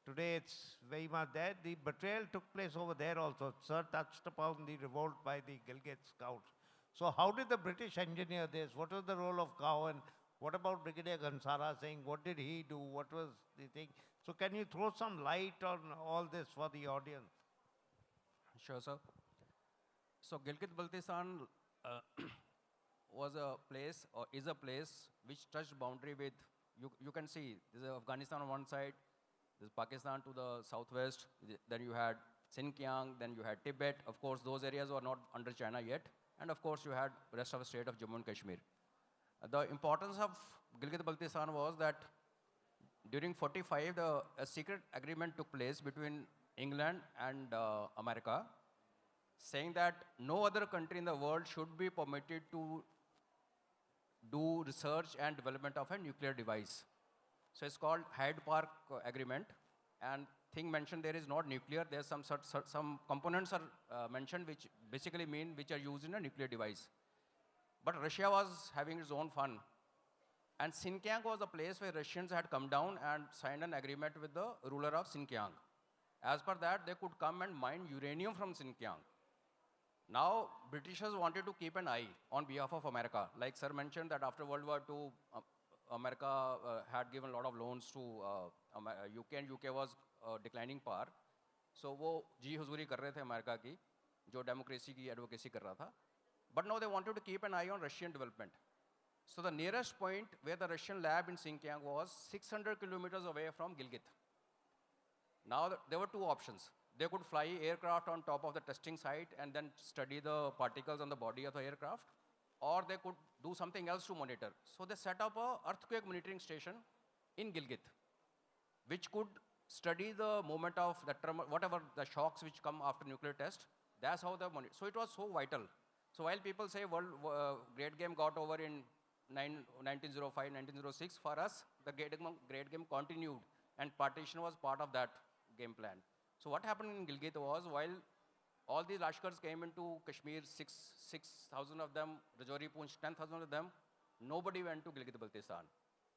today it's very much there. The betrayal took place over there also. Sir touched upon the revolt by the Gilgit scouts. So how did the British engineer this? What was the role of Cowan? What about Brigadier Ghansara Singh? What did he do? What was the thing? So can you throw some light on all this for the audience? Sure, sir. So Gilgit-Baltistan was a place, or is a place, which touched boundary with, you can see, there's Afghanistan on one side, there's Pakistan to the southwest, then you had Xinjiang, then you had Tibet. Of course, those areas were not under China yet. And of course, you had the rest of the state of Jammu and Kashmir. The importance of Gilgit-Baltistan was that during 45, a secret agreement took place between England and America, saying that no other country in the world should be permitted to do research and development of a nuclear device. So it's called Hyde Park Agreement, and thing mentioned there is not nuclear. There's some components are mentioned which basically mean which are used in a nuclear device. But Russia was having its own fun. And Xinjiang was a place where Russians had come down and signed an agreement with the ruler of Xinjiang. As per that, they could come and mine uranium from Xinjiang. Now, Britishers wanted to keep an eye on behalf of America. Like sir mentioned that after World War II, America had given a lot of loans to UK, and UK was declining power. So वो जी हुजूरी कर रहे थे America की, जो democracy की advocacy कर रहा था. But now they wanted to keep an eye on Russian development. So the nearest point where the Russian lab in Xinjiang was 600 kilometers away from Gilgit. Now there were two options. They could fly aircraft on top of the testing site and then study the particles on the body of the aircraft, or they could do something else to monitor. So they set up a earthquake monitoring station in Gilgit, which could study the moment of the whatever the shocks which come after nuclear test. That's how the monitor. So it was so vital. So while people say great game got over in 1905, 1906, for us, the great game continued, and partition was part of that game plan. So what happened in Gilgit was, while all these Lashkars came into Kashmir, 6,000 of them, Rajouri, Poonch, 10,000 of them, nobody went to Gilgit-Baltistan.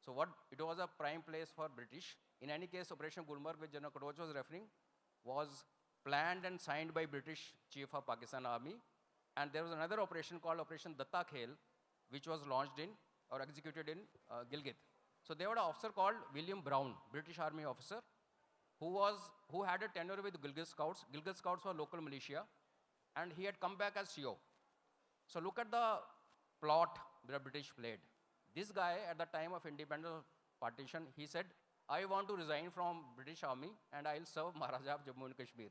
So it was a prime place for British. In any case, Operation Gulmarg, which General Katoch was referring, was planned and signed by British Chief of Pakistan Army. And there was another operation called Operation Datta Khel, which was launched in or executed in Gilgit. So there was an officer called William Brown, British Army officer, who had a tenure with Gilgit Scouts. Gilgit Scouts were local militia, and he had come back as CO. So look at the plot the British played. This guy, at the time of independence partition, he said, I want to resign from British Army and I'll serve Maharaja of Jammu and Kashmir.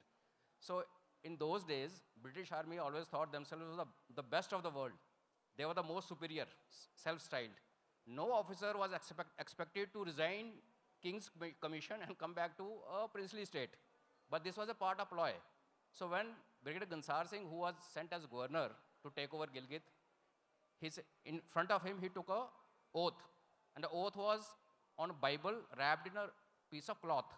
So in those days, British Army always thought themselves the best of the world. They were the most superior, self-styled. No officer was expected to resign King's commission and come back to a princely state. But this was a part of ploy. So when Brigadier Gansar Singh, who was sent as governor to take over Gilgit, in front of him, he took an oath. And the oath was on a Bible wrapped in a piece of cloth.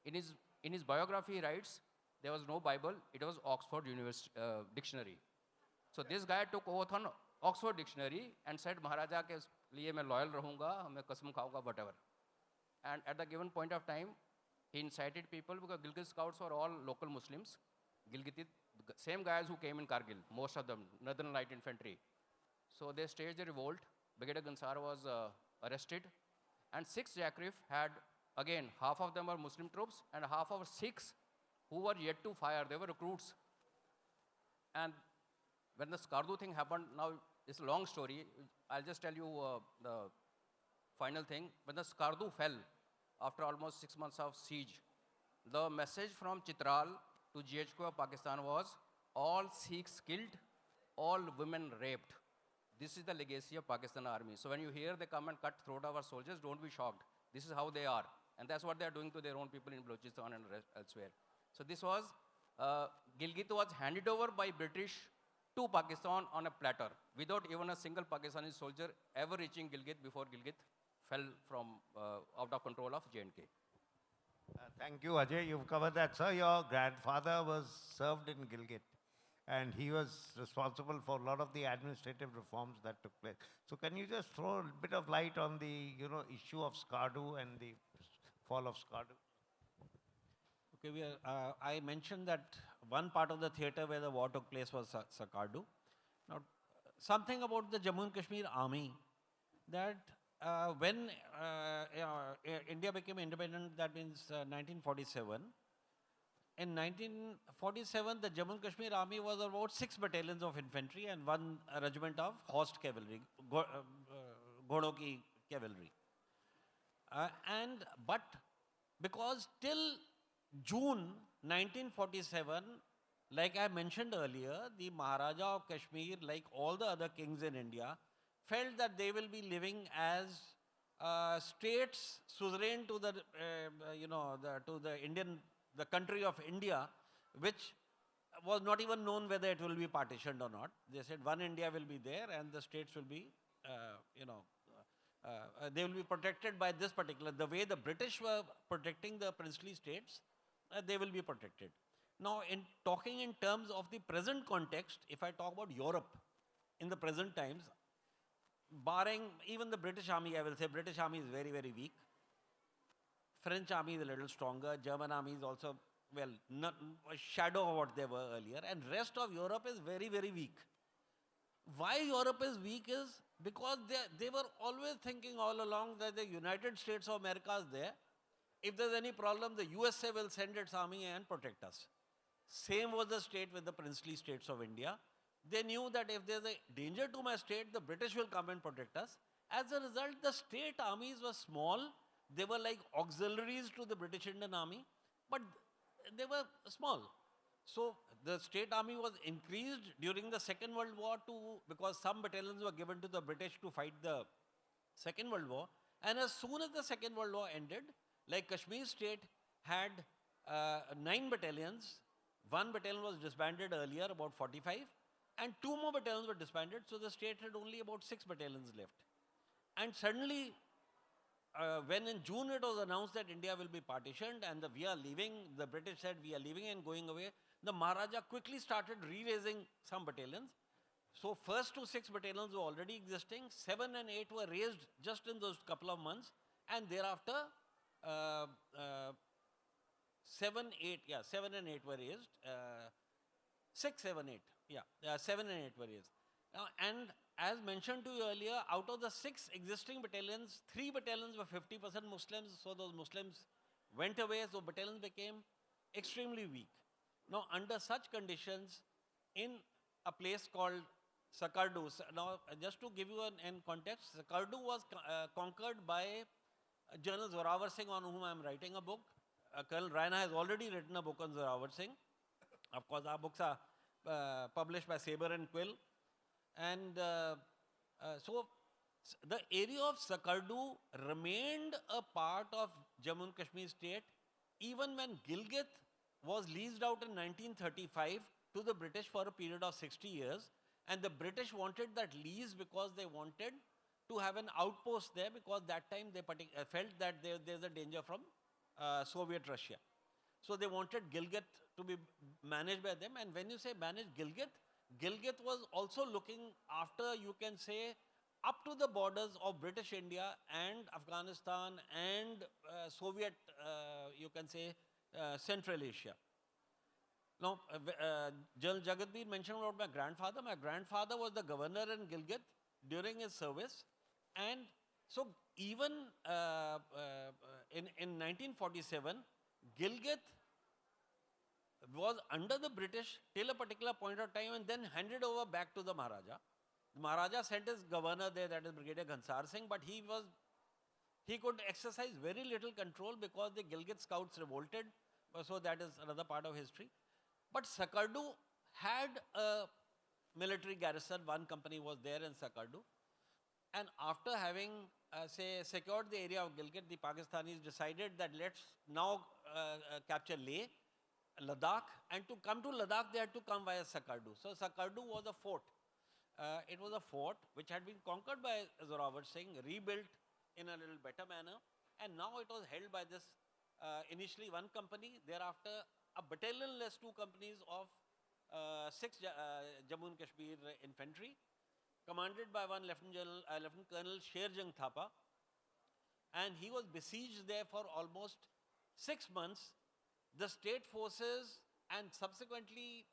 In his biography, he writes, there was no Bible, it was Oxford University dictionary. So this guy took oath on Oxford dictionary and said, Maharaja ke liye main loyal rahunga, main kasam khaunga, whatever. And at the given point of time, he incited people, because Gilgit Scouts were all local Muslims. Gilgit, same guys who came in Kargil, most of them, Northern Light Infantry. So they staged a revolt. Brigadier Gansar was arrested. And 6 Jackrif had, again, half of them were Muslim troops, and half of 6 who were yet to fire. They were recruits. And when the Skardu thing happened, now it's a long story. I'll just tell you the final thing. When the Skardu fell, after almost 6 months of siege, the message from Chitral to GHQ of Pakistan was, all Sikhs killed, all women raped. This is the legacy of Pakistan Army. So when you hear they come and cut throat of our soldiers, don't be shocked. This is how they are. And that's what they are doing to their own people in Balochistan and elsewhere. So this was, Gilgit was handed over by British to Pakistan on a platter, without even a single Pakistani soldier ever reaching Gilgit before Gilgit fell from out of control of J&K. Thank you, Ajay. You've covered that. Sir, your grandfather was served in Gilgit, and he was responsible for a lot of the administrative reforms that took place. So can you just throw a bit of light on the issue of Skardu and the fall of Skardu? Okay, I mentioned that one part of the theatre where the war took place was Skardu. Now, something about the Jammu and Kashmir army, that when India became independent, that means 1947. In 1947, the Jammu and Kashmir army was about 6 battalions of infantry and 1 regiment of horse cavalry, Ghodo ki cavalry. But because till June 1947, like I mentioned earlier, the Maharaja of Kashmir, like all the other kings in India, felt that they will be living as states suzerain to the, the country of India, which was not even known whether it will be partitioned or not. They said one India will be there and the states will be, they will be protected by this particular, the way the British were protecting the princely states, they will be protected. Now, in talking in terms of the present context, if I talk about Europe in the present times, barring even the British army, I will say British army is very, very weak. French army is a little stronger. German army is also, well, not a shadow of what they were earlier. And rest of Europe is very, very weak. Why Europe is weak is because they were always thinking all along that the United States of America is there. If there's any problem, the USA will send its army and protect us. Same was the state with the princely states of India. They knew that if there's a danger to my state, the British will come and protect us. As a result, the state armies were small. They were like auxiliaries to the British Indian Army, but they were small. So the state army was increased during the Second World War because some battalions were given to the British to fight the Second World War. And as soon as the Second World War ended, like Kashmir state had 9 battalions. One battalion was disbanded earlier, about 45, and 2 more battalions were disbanded, so the state had only about 6 battalions left. And suddenly, when in June it was announced that India will be partitioned and we are leaving, the British said we are leaving and going away, the Maharaja quickly started re-raising some battalions. So first 6 battalions were already existing, 7 and 8 were raised just in those couple of months, and thereafter 7 and 8 were raised. 6, 7, 8. 7 and 8 were raised. Now, and as mentioned to you earlier, out of the 6 existing battalions, 3 battalions were 50% Muslims, so those Muslims went away, so battalions became extremely weak. Now, under such conditions, in a place called Sakardu, now just to give you an context, Sakardu was conquered by General Zorawar Singh, on whom I am writing a book. Colonel Raina has already written a book on Zorawar Singh. Of course, our books are published by Sabre and Quill. And so the area of Sakardu remained a part of Jammu and Kashmir state even when Gilgit was leased out in 1935 to the British for a period of 60 years. And the British wanted that lease because they wanted to have an outpost there, because that time they felt that there's a danger from Soviet Russia. So they wanted Gilgit to be managed by them. And when you say manage Gilgit, Gilgit was also looking after, you can say, up to the borders of British India and Afghanistan and Soviet, you can say, Central Asia. Now, General Jagatbir mentioned about my grandfather. My grandfather was the governor in Gilgit during his service. And so even in 1947, Gilgit was under the British till a particular point of time and then handed over back to the Maharaja. The Maharaja sent his governor there, that is Brigadier Ghansar Singh, but he could exercise very little control because the Gilgit scouts revolted. So that is another part of history. But Sakardu had a military garrison. One company was there in Sakardu. And after having, secured the area of Gilgit, the Pakistanis decided that let's now capture Leh, Ladakh, and to come to Ladakh, they had to come via Sakardu. So Sakardu was a fort. It was a fort which had been conquered by Zorawar Singh, rebuilt in a little better manner, and now it was held by this, initially one company, thereafter a battalion less 2 companies of 6 Jammu and Kashmir infantry, commanded by one Lieutenant Colonel Sherjung Thapa, and he was besieged there for almost 6 months. The state forces and subsequently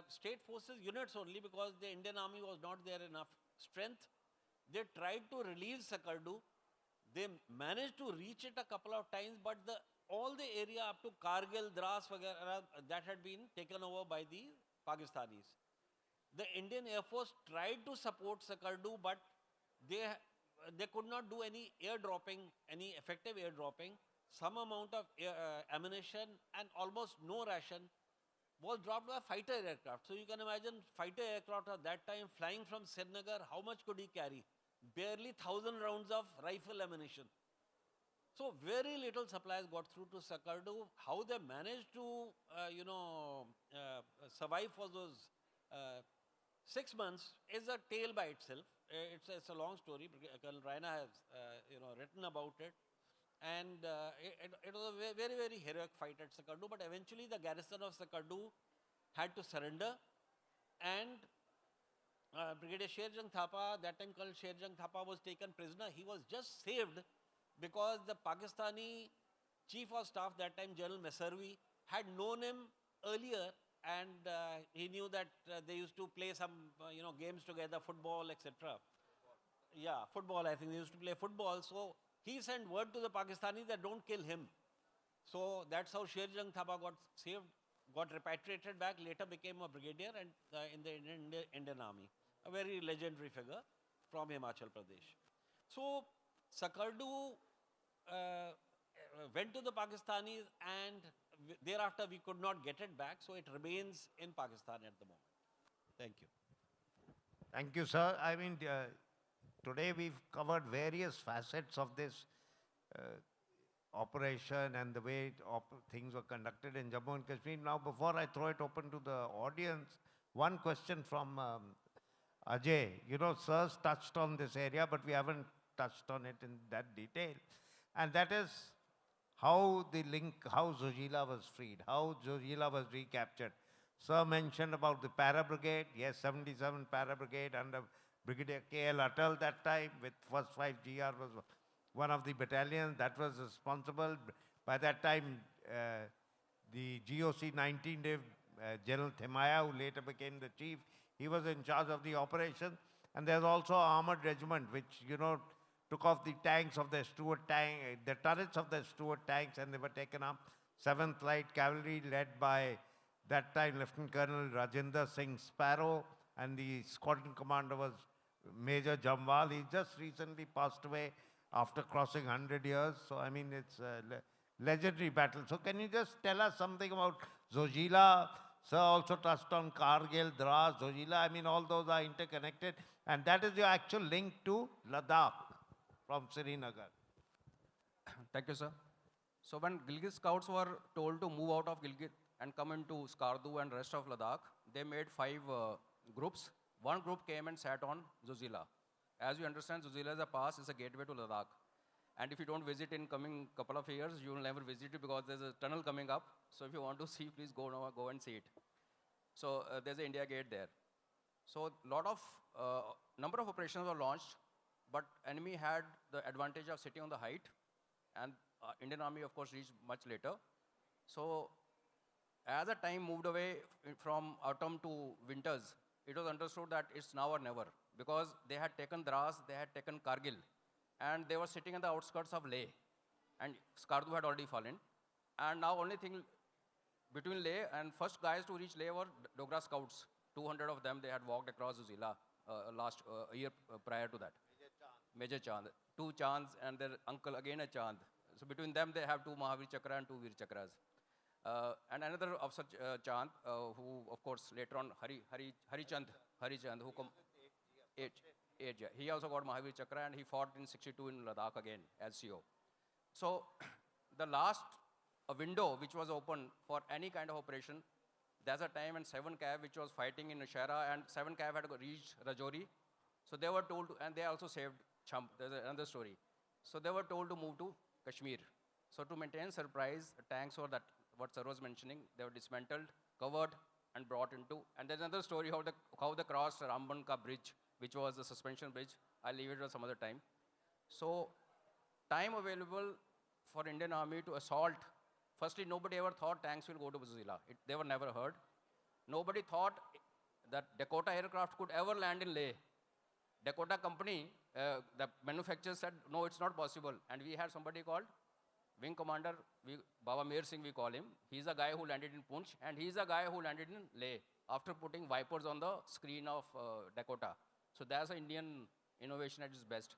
state forces units only, because the Indian army was not there enough strength, they tried to relieve Sakardu. They managed to reach it a couple of times, but all the area up to Kargil, Dras, that had been taken over by the Pakistanis. The Indian Air Force tried to support Sakardu, but they could not do any airdropping, any effective airdropping. Some amount of ammunition and almost no ration was dropped by fighter aircraft. So you can imagine fighter aircraft at that time flying from Srinagar, how much could he carry? Barely 1,000 rounds of rifle ammunition. So very little supplies got through to Sakardu. How they managed to, survive for those 6 months is a tale by itself. It's a long story. Colonel Raina has, written about it. And it was a very, very heroic fight at Sakardu, but eventually the garrison of Sakardu had to surrender, and Brigadier Sherjung Thapa, that time Colonel Sherjung Thapa, was taken prisoner. He was just saved because the Pakistani Chief of Staff, that time General Messervi, had known him earlier, and he knew that they used to play some games together, football, etc. Yeah, football, I think they used to play football. So he sent word to the Pakistanis that don't kill him. So that's how Sherjung Thapa got saved, got repatriated back, later became a brigadier and in the Indian Army. A very legendary figure from Himachal Pradesh. So Sakardu went to the Pakistanis, and thereafter we could not get it back, so it remains in Pakistan at the moment. Thank you. Thank you, sir. I mean, today we've covered various facets of this operation and the way things were conducted in Jammu and Kashmir. Now, before I throw it open to the audience, one question from Ajay. You know, sirs touched on this area, but we haven't touched on it in that detail. And that is how the link, how Zojila was freed, how Zojila was recaptured. Sir mentioned about the para brigade. Yes, 77 para brigade under Brigadier K.L. Atal that time with first 5 GR was one of the battalions that was responsible. By that time, the GOC 19 General Themaya, who later became the chief, he was in charge of the operation. And there's also an armored regiment, which, you know, took off the tanks of the Stuart tank, the turrets of the Stuart tanks, and they were taken up. 7th Light Cavalry, led by that time Lieutenant Colonel Rajinder Singh Sparrow, and the squadron commander was Major Jamwal. He just recently passed away after crossing 100 years. So, I mean, it's a legendary battle. So, can you just tell us something about Zojila? Sir also touched on Kargil, Dras, Zojila. I mean, all those are interconnected. And that is your actual link to Ladakh from Srinagar. Thank you, sir. So when Gilgit scouts were told to move out of Gilgit and come into Skardu and rest of Ladakh, they made 5 groups. One group came and sat on Zojila. As you understand, Zojila is a pass, is a gateway to Ladakh. And if you don't visit in coming couple of years, you will never visit it because there's a tunnel coming up. So if you want to see, please go now, go and see it. So there's an India Gate there. So lot of number of operations were launched, but enemy had the advantage of sitting on the height, and Indian Army, of course, reached much later. So as the time moved away from autumn to winters, it was understood that it's now or never, because they had taken Dras, they had taken Kargil, and they were sitting on the outskirts of Leh, and Skardu had already fallen. And now only thing between Leh and first guys to reach Leh were Dogra scouts. 200 of them, they had walked across Zojila last year prior to that. Major Chand. 2 Chands and their uncle again a Chand. So between them, they have 2 Mahavir Chakra and 2 Veer Chakras. And another of such Chand, who of course later on Hari Chand, who come 8, yeah. He also got Mahavir Chakra and he fought in 62 in Ladakh again as CO. So the last window which was open for any kind of operation, there's a time when 7 Cav which was fighting in Nashara, and 7 Cav had reached Rajouri. So they were told to, and they also saved Champ. There's another story. So they were told to move to Kashmir. So to maintain surprise, tanks or that, what sir was mentioning, they were dismantled, covered, and brought into. And there's another story how they crossed Ramban Ka bridge, which was the suspension bridge. I'll leave it for some other time. So time available for Indian Army to assault. Firstly, nobody ever thought tanks will go to Zojila. They were never heard. Nobody thought that Dakota aircraft could ever land in Leh. Dakota company, the manufacturer said, no, it's not possible. And we had somebody called Wing Commander, Baba Mir Singh, we call him. He's a guy who landed in Poonch, and he's a guy who landed in Leh after putting Vipers on the screen of Dakota. So that's an Indian innovation at its best.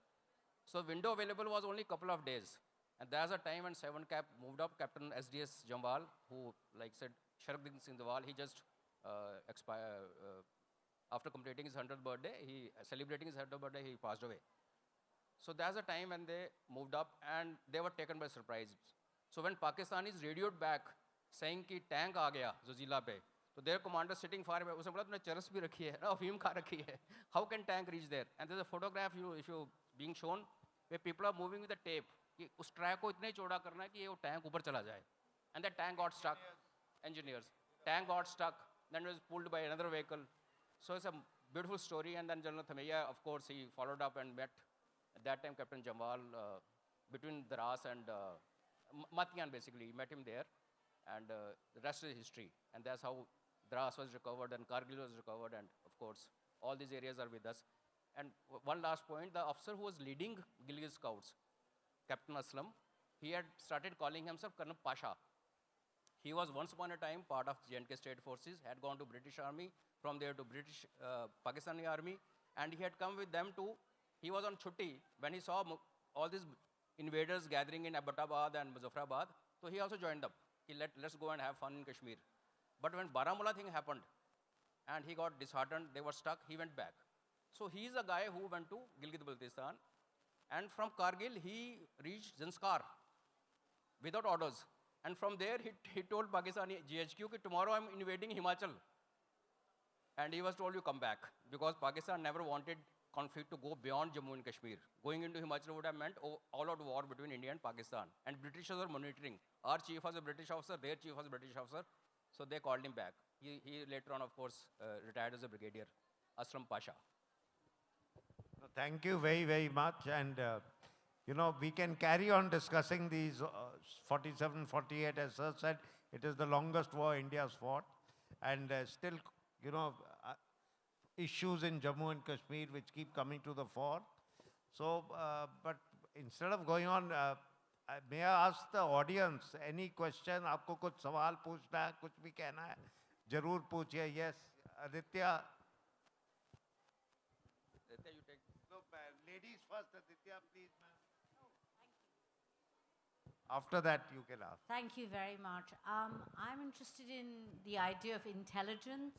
So window available was only a couple of days. And there's a time when 7 Cap moved up, Captain SDS Jamwal, who, like said, Sharadin Sindhwal, he just after completing his 100th birthday, celebrating his 100th birthday, he passed away. So there's a time when they moved up and they were taken by surprise. So when Pakistanis radioed back saying कि tank आ गया Zojila पे, so their commander sitting far away, उसने बोला तूने चरस भी रखी है, अफीम खा रखी है. How can tank reach there? And there's a photograph if you being shown where people are moving with a tape. कि उस ट्रैक को इतने चौड़ा करना है कि ये वो टैंक ऊपर चला जाए. And that tank got stuck. Engineers. Tank got stuck. Then it was pulled by another vehicle. So it's a beautiful story. And then General Thameya, of course, he followed up and met at that time Captain Jamwal between Dras and Matian, basically. He met him there. And the rest is history. And that's how Dras was recovered and Kargil was recovered. And of course, all these areas are with us. And one last point, the officer who was leading Gilgit Scouts, Captain Aslam, he had started calling himself Colonel Pasha. He was once upon a time part of J&K State Forces, had gone to British Army, from there to British Pakistani Army, and he had come with them to, he was on Chutti when he saw all these invaders gathering in Abbottabad and Muzaffarabad, so he also joined them. let's go and have fun in Kashmir. But when Baramulla thing happened, and he got disheartened, they were stuck, he went back. So he is a guy who went to Gilgit-Baltistan, and from Kargil, he reached Zanskar without orders. And from there, he told Pakistani GHQ that tomorrow I'm invading Himachal. And he was told, you come back, because Pakistan never wanted conflict to go beyond Jammu and Kashmir. Going into Himachal would have meant all-out war between India and Pakistan. And Britishers were monitoring. Our chief was a British officer, their chief was a British officer, so they called him back. He later on, of course, retired as a brigadier, Aslam Pasha. Thank you very, very much. And, you know, we can carry on discussing these 47, 48. As sir said, it is the longest war India has fought. And still, you know, issues in Jammu and Kashmir which keep coming to the fore. So, but instead of going on, may I ask the audience, any question? आपको कुछ सवाल पूछना है, कुछ भी कहना है, जरूर पूछिए. Yes, Aditya. Aditya, you take. No, ladies first, Aditya, please, ma'am. After that, you can ask. Thank you very much. I'm interested in the idea of intelligence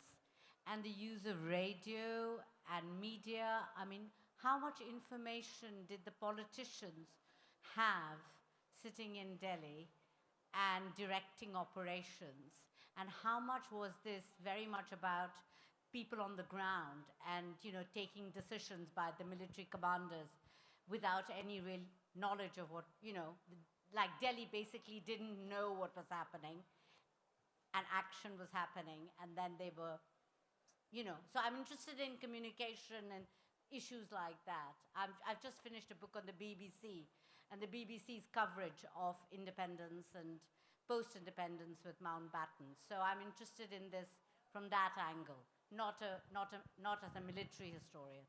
and the use of radio and media. I mean, how much information did the politicians have sitting in Delhi and directing operations? And how much was this very much about people on the ground and, you know, taking decisions by the military commanders without any real knowledge of what, you know, like Delhi basically didn't know what was happening and action was happening, and then they were, you know. So I'm interested in communication and issues like that. I've just finished a book on the BBC and the BBC's coverage of independence and post-independence with Mountbatten. So I'm interested in this from that angle, not as a military historian.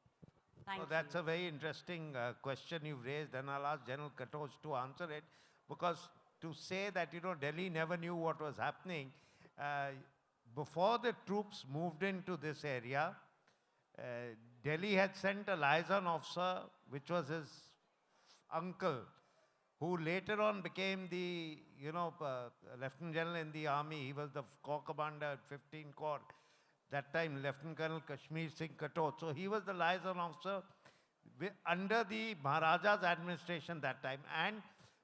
Thank you. That's a very interesting question you've raised, and I'll ask General Katoch to answer it, because to say that, you know, Delhi never knew what was happening, before the troops moved into this area, Delhi had sent a liaison officer, which was his uncle, who later on became the, you know, Lieutenant General in the army. He was the Corps Commander at 15 Corps. That time, Lieutenant Colonel Kashmir Singh Katoch. So he was the liaison officer under the Maharaja's administration that time. And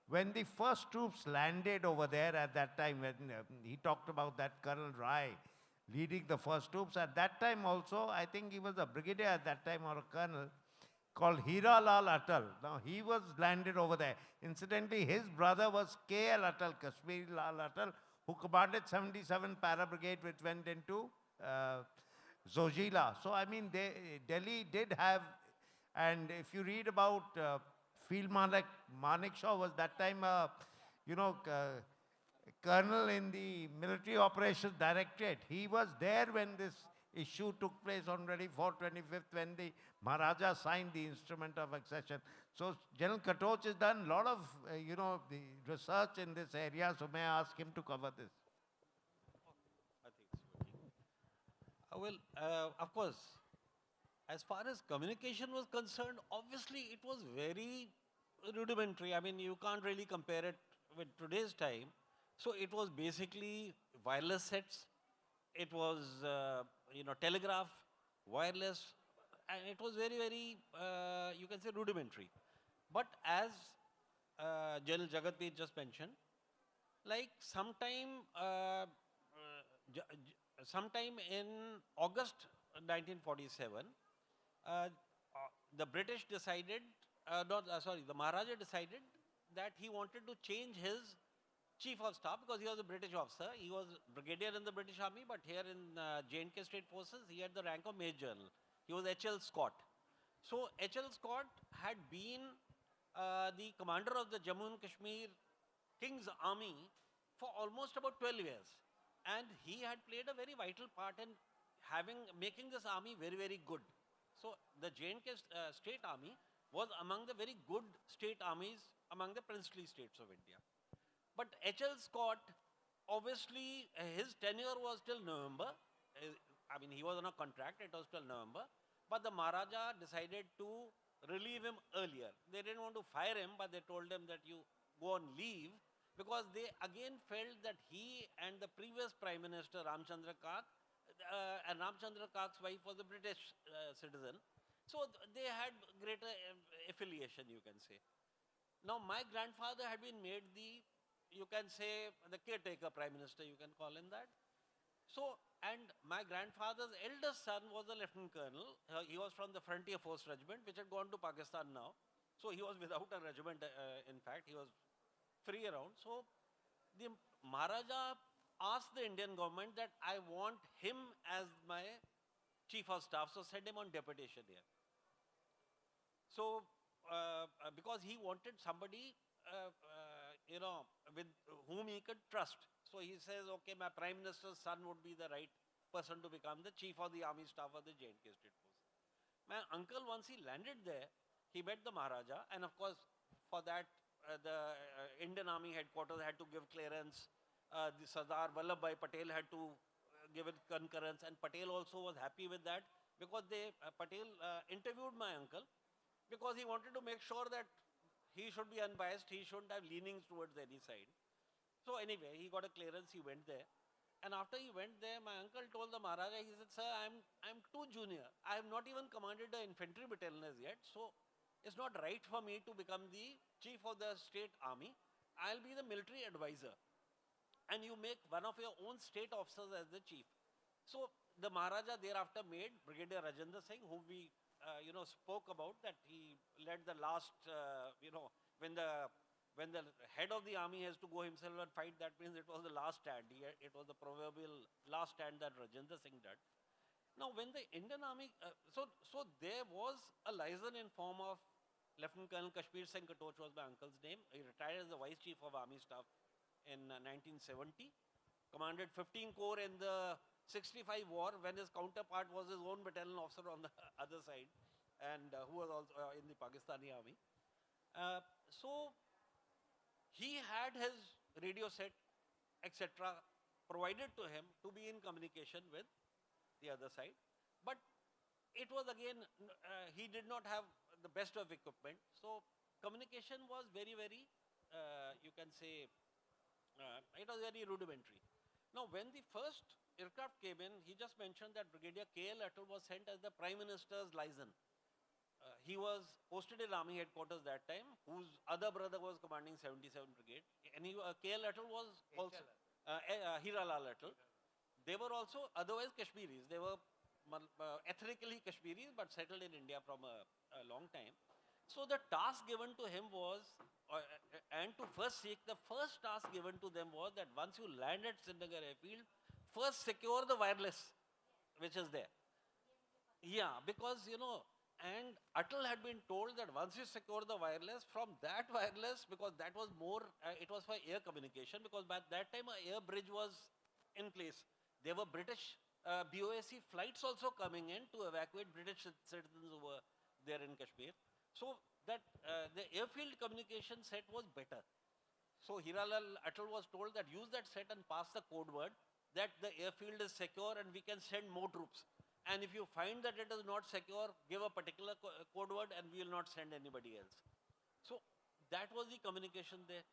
when the first troops landed over there at that time, when he talked about that Colonel Rai leading the first troops, at that time also, I think he was a brigadier at that time, or a colonel, called Hira Lal Atal. Now, he was landed over there. Incidentally, his brother was K.L. Atal, Kashmir Lal Atal, who commanded 77 Para Brigade, which went into Zojila. So, I mean, Delhi did have, and if you read about Field Manik Shaw was that time, you know, colonel in the Military Operations Directorate. He was there when this issue took place on 24th, 25th, when the Maharaja signed the instrument of accession. So General Katoch has done a lot of, you know, the research in this area. So may I ask him to cover this? I think it's working. Well, of course, as far as communication was concerned, obviously it was very rudimentary. I mean, you can't really compare it with today's time. So it was basically wireless sets. It was, you know, telegraph, wireless, and it was very, very, you can say, rudimentary. But as General Jagatveer just mentioned, like sometime in August 1947, the British decided, the Maharaja decided that he wanted to change his chief of staff, because he was a British officer. He was brigadier in the British Army, but here in J&K State Forces, he had the rank of Major General. He was H.L. Scott. So H.L. Scott had been the commander of the Jammu and Kashmir King's Army for almost about 12 years. And he had played a very vital part in making this army very, very good. So the J&K State Army was among the very good state armies among the princely states of India. But H.L. Scott, obviously, his tenure was till November. I mean, he was on a contract, it was till November. But the Maharaja decided to relieve him earlier. They didn't want to fire him, but they told him that you go on leave, because they again felt that he and the previous Prime Minister Ramchandra Kak, and Ramchandra Kak's wife was a British citizen, so they had greater affiliation, you can say. Now my grandfather had been made the, you can say, the caretaker Prime Minister, you can call him that. So, and my grandfather's eldest son was a lieutenant colonel. He was from the Frontier Force Regiment, which had gone to Pakistan now. So he was without a regiment, in fact, he was free around. So the Maharaja asked the Indian government that I want him as my chief of staff, so send him on deputation here. So, because he wanted somebody, with whom he could trust. So he says, okay, my Prime Minister's son would be the right person to become the chief of the army staff of the J&K State Force. My uncle, once he landed there, he met the Maharaja, and of course, for that, the Indian Army headquarters had to give clearance. The Sardar Vallabhbhai Patel had to give it concurrence, and Patel also was happy with that, because Patel interviewed my uncle, because he wanted to make sure that he should be unbiased, he shouldn't have leanings towards any side. So anyway, he got a clearance, he went there. And after he went there, my uncle told the Maharaja, he said, sir, I'm too junior. I have not even commanded the infantry battalion as yet, so it's not right for me to become the chief of the state army. I'll be the military advisor. And you make one of your own state officers as the chief. So the Maharaja thereafter made Brigadier Rajendra Singh, whom we spoke about, that he led the last, when the head of the army has to go himself and fight, that means it was the last stand. It was the proverbial last stand that Rajendra Singh did. Now, when the Indian army, so there was a liaison in form of Lieutenant Colonel Kashmir Singh Katoch was my uncle's name. He retired as the Vice Chief of Army Staff in 1970, commanded 15 Corps in the 65 war, when his counterpart was his own battalion officer on the other side, and who was also in the Pakistani army. So he had his radio set, etc., provided to him to be in communication with the other side. But it was again, he did not have the best of equipment. So communication was very, very, you can say, it was very rudimentary. Now, when the first aircraft came in, he just mentioned that Brigadier K.L. Atal was sent as the Prime Minister's liaison. He was posted in Army headquarters that time, whose other brother was commanding 77 Brigade. And K.L. Atal was also, Hiralal Atal. They were also otherwise Kashmiris. They were ethnically Kashmiris, but settled in India from a long time. So the task given to him was, and to first seek, the first task given to them was that once you land at Srinagar airfield, first secure the wireless, which is there. Yeah, because, and Atal had been told that once you secure the wireless, from that wireless, because that was more, it was for air communication, because by that time, an air bridge was in place. There were British BOAC flights also coming in to evacuate British citizens who were there in Kashmir. So that the airfield communication set was better. So Hiralal Atal was told that use that set and pass the code word that the airfield is secure and we can send more troops. And if you find that it is not secure, give a particular code word and we will not send anybody else. So that was the communication there.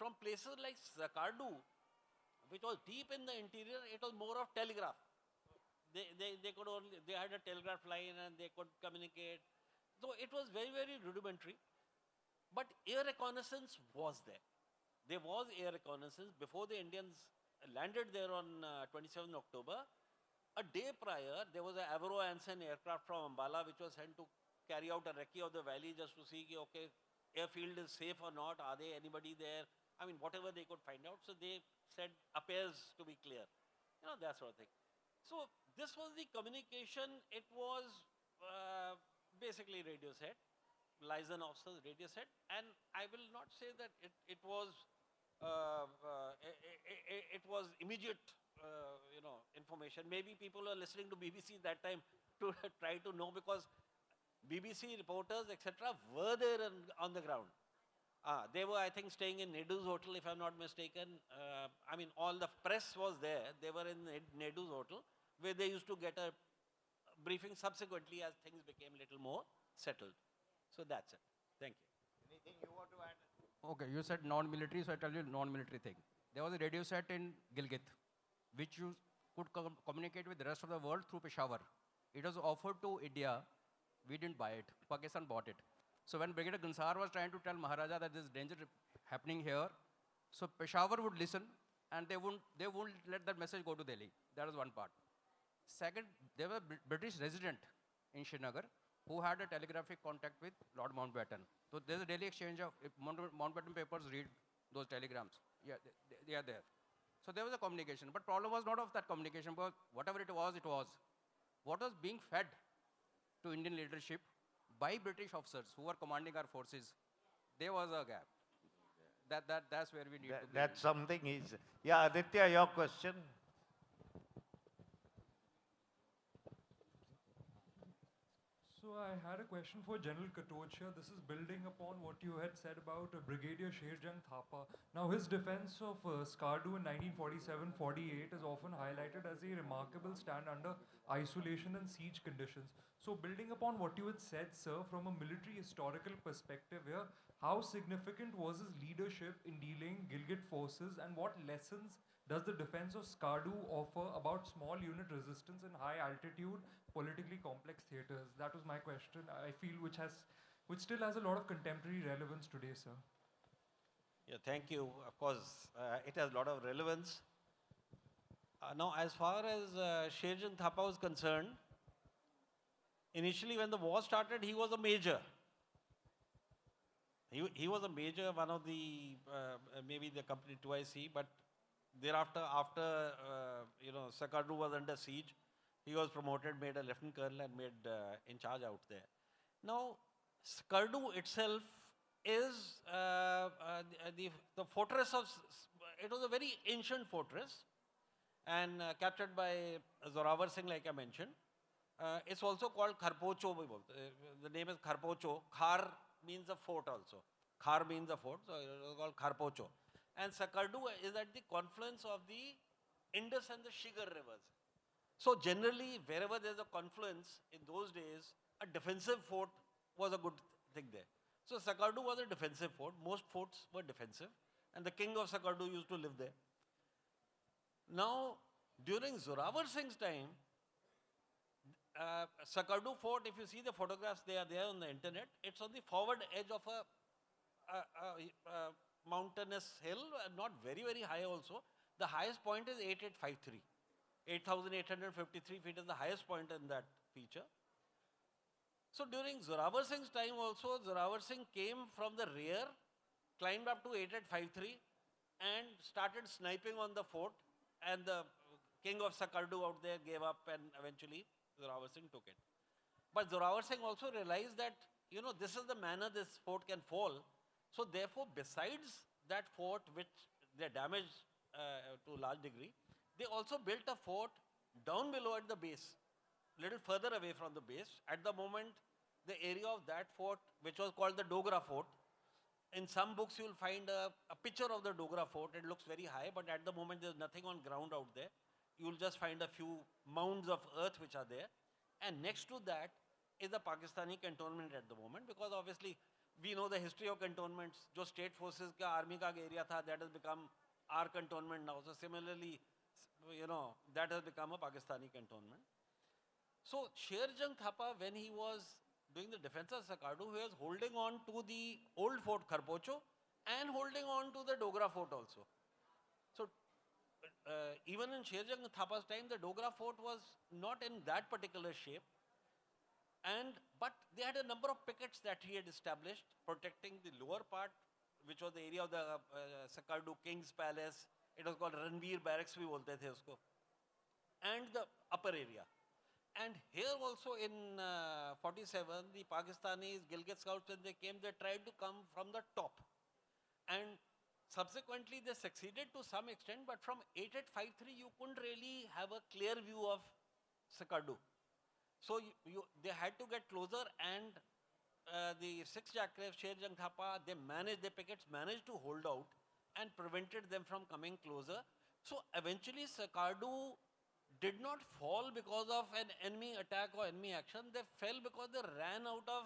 From places like Sakardu, which was deep in the interior, it was more of telegraph. They had a telegraph line and they could communicate. So it was very, very rudimentary. But air reconnaissance was there. There was air reconnaissance before the Indians landed there on 27 October. A day prior, there was an Avro Anson aircraft from Ambala which was sent to carry out a recce of the valley just to see, okay, airfield is safe or not, are there anybody there? I mean, whatever they could find out. So they said, appears to be clear. That sort of thing. So this was the communication. It was basically radio set, liaison officers radio set. And I will not say that it was immediate, information. Maybe people are listening to BBC that time to try to know, because BBC reporters, etc., were there on the ground. They were, I think, staying in Nehru's hotel, if I'm not mistaken. I mean, all the press was there. They were in Nehru's hotel, where they used to get a briefing subsequently as things became a little more settled. So that's it. Thank you. Anything you want to add? Okay, you said non-military, so I tell you non-military thing. There was a radio set in Gilgit, which you could communicate with the rest of the world through Peshawar. It was offered to India. We didn't buy it. Pakistan bought it. So when Brigadier Gansar was trying to tell Maharaja that there's danger happening here, so Peshawar would listen, and they won't let that message go to Delhi. That was one part. Second, there were British resident in Srinagar who had a telegraphic contact with Lord Mountbatten. So there's a daily exchange of, if Mountbatten papers read those telegrams, yeah, they are there. So there was a communication, but problem was not of that communication, because whatever it was, it was. What was being fed to Indian leadership by British officers who were commanding our forces, there was a gap. That's where we need to. That's something is. Yeah, Aditya, your question. So I had a question for General Katoch here. This is building upon what you had said about Brigadier Sherjang Thapa. Now his defense of Skardu in 1947-48 is often highlighted as a remarkable stand under isolation and siege conditions. So building upon what you had said, sir, from a military historical perspective here, how significant was his leadership in dealing Gilgit forces, and what lessons does the defense of Skardu offer about small unit resistance in high altitude, politically complex theaters? That was my question. I feel which still has a lot of contemporary relevance today, sir. Yeah, thank you. Of course, it has a lot of relevance. Now, as far as Sherjang Thapa was concerned, initially when the war started, he was a major. He was a major, one of the, maybe the company 2IC, but thereafter, after, Sakardu was under siege, he was promoted, made a lieutenant colonel, and made in charge out there. Now, Skardu itself is the fortress of, it was a very ancient fortress, and captured by Zorawar Singh, like I mentioned. It's also called Kharpocho. The name is Kharpocho. Khar means a fort also. Khar means a fort, so it was called Kharpocho. And Sakardu is at the confluence of the Indus and the Shigar rivers. So generally, wherever there's a confluence, in those days, a defensive fort was a good thing there. So Sakardu was a defensive fort. Most forts were defensive. And the king of Sakardu used to live there. Now, during Zorawar Singh's time, Sakardu fort, if you see the photographs, they are there on the internet. It's on the forward edge of a mountainous hill, not very, very high also. The highest point is 8853. 8,853 feet is the highest point in that feature. So during Zorawar Singh's time also, Zorawar Singh came from the rear, climbed up to 8853 and started sniping on the fort, and the king of Sakardu out there gave up, and eventually Zorawar Singh took it. But Zorawar Singh also realized that, this is the manner this fort can fall. So therefore, besides that fort, which they damaged to a large degree, they also built a fort down below at the base, little further away from the base. At the moment, the area of that fort, which was called the Dogra Fort, in some books you will find a picture of the Dogra Fort. It looks very high, but at the moment there's nothing on ground out there. You will just find a few mounds of earth which are there. And next to that is the Pakistani cantonment at the moment, because obviously we know the history of cantonments. Jo state forces ka army ka area tha, that has become our cantonment now. So similarly, that has become a Pakistani cantonment. So Sherjang Thapa, when he was doing the defense of Sakardu, he was holding on to the old fort Kharpocho and holding on to the Dogra fort also. So even in Sherjang Thapa's time, the Dogra fort was not in that particular shape. But they had a number of pickets that he had established, protecting the lower part, which was the area of the Sakardu King's Palace. It was called Ranveer Barracks, we bolte the usko. And the upper area. And here also in 47, the Pakistanis, Gilgit Scouts, when they came, they tried to come from the top. And subsequently, they succeeded to some extent, but from 8853, you couldn't really have a clear view of Sakardu. So they had to get closer, and the 6th Jackraft, Sherjang Thapa, the pickets managed to hold out and prevented them from coming closer. So eventually Sakardu did not fall because of an enemy attack or enemy action. They fell because they ran out of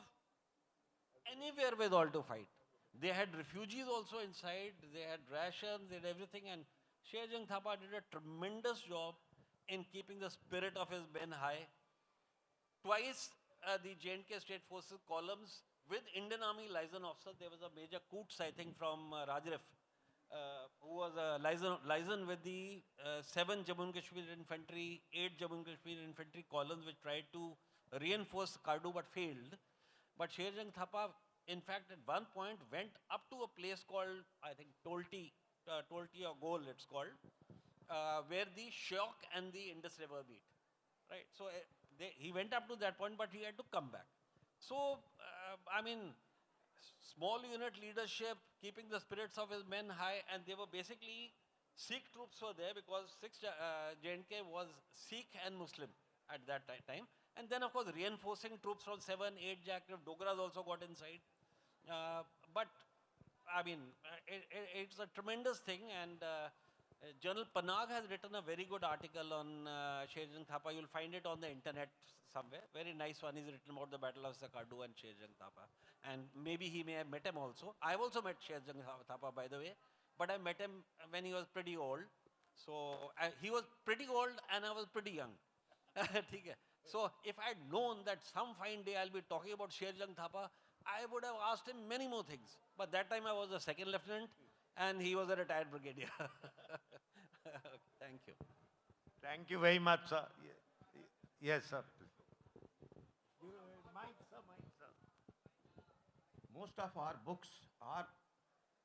anywhere with all to fight. They had refugees also inside, they had rations, they had everything, and Sher Jung Thapa did a tremendous job in keeping the spirit of his men high. Twice the J&K State Forces columns with Indian Army liaison officers, there was a Major Coots, I think, from Rajrif, who was a liaison with the 7 Jammu and Kashmir Infantry, 8 Jammu and Kashmir Infantry columns which tried to reinforce Kardu but failed. But Sher Jung Thapa, in fact, at one point went up to a place called, I think, Tolti or Gol it's called, where the Shyok and the Indus River meet. Right? So he went up to that point, but he had to come back. So, I mean, small unit leadership, keeping the spirits of his men high, and they were basically Sikh troops were there because J&K was Sikh and Muslim at that time. And then, of course, reinforcing troops from 7, 8 Jackraff, Dogras also got inside. But, I mean, it's a tremendous thing, and General Panag has written a very good article on Sher Jung Thapa. You'll find it on the internet somewhere. Very nice one. He's written about the Battle of Sakardu and Sher Jung Thapa. And maybe he may have met him also. I've also met Sher Jung Thapa, by the way. But I met him when he was pretty old. So he was pretty old and I was pretty young. So if I had known that some fine day I'll be talking about Sher Jung Thapa, I would have asked him many more things. But that time I was a second lieutenant and he was a retired brigadier. Thank you. Thank you very much, sir. Yes, sir. Mic, sir, mic, sir. Most of our books are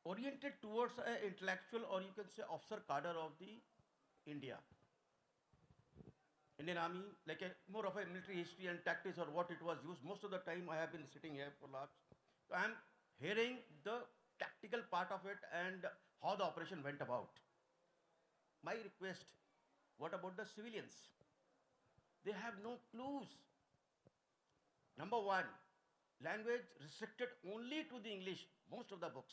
oriented towards an intellectual, or you can say officer cadre of the India. Indian Army, like more of a military history and tactics or what it was used. Most of the time I have been sitting here for last. So I am hearing the tactical part of it and how the operation went about. My request, what about the civilians? They have no clues. Number one, language restricted only to the English, most of the books.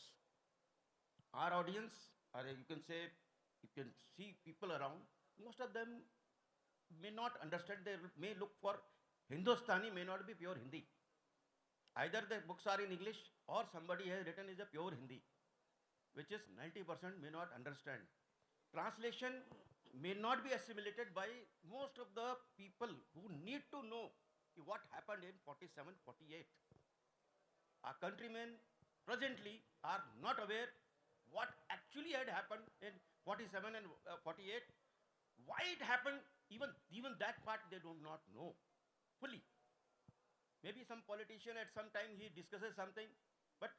Our audience, or you can say, you can see people around, most of them may not understand, they may look for Hindustani, may not be pure Hindi. Either the books are in English or somebody has written is a pure Hindi, which is 90% may not understand. Translation may not be assimilated by most of the people who need to know what happened in 47, 48. Our countrymen presently are not aware what actually had happened in 47 and 48. Why it happened, even that part they do not know fully. Maybe some politician at some time he discusses something, but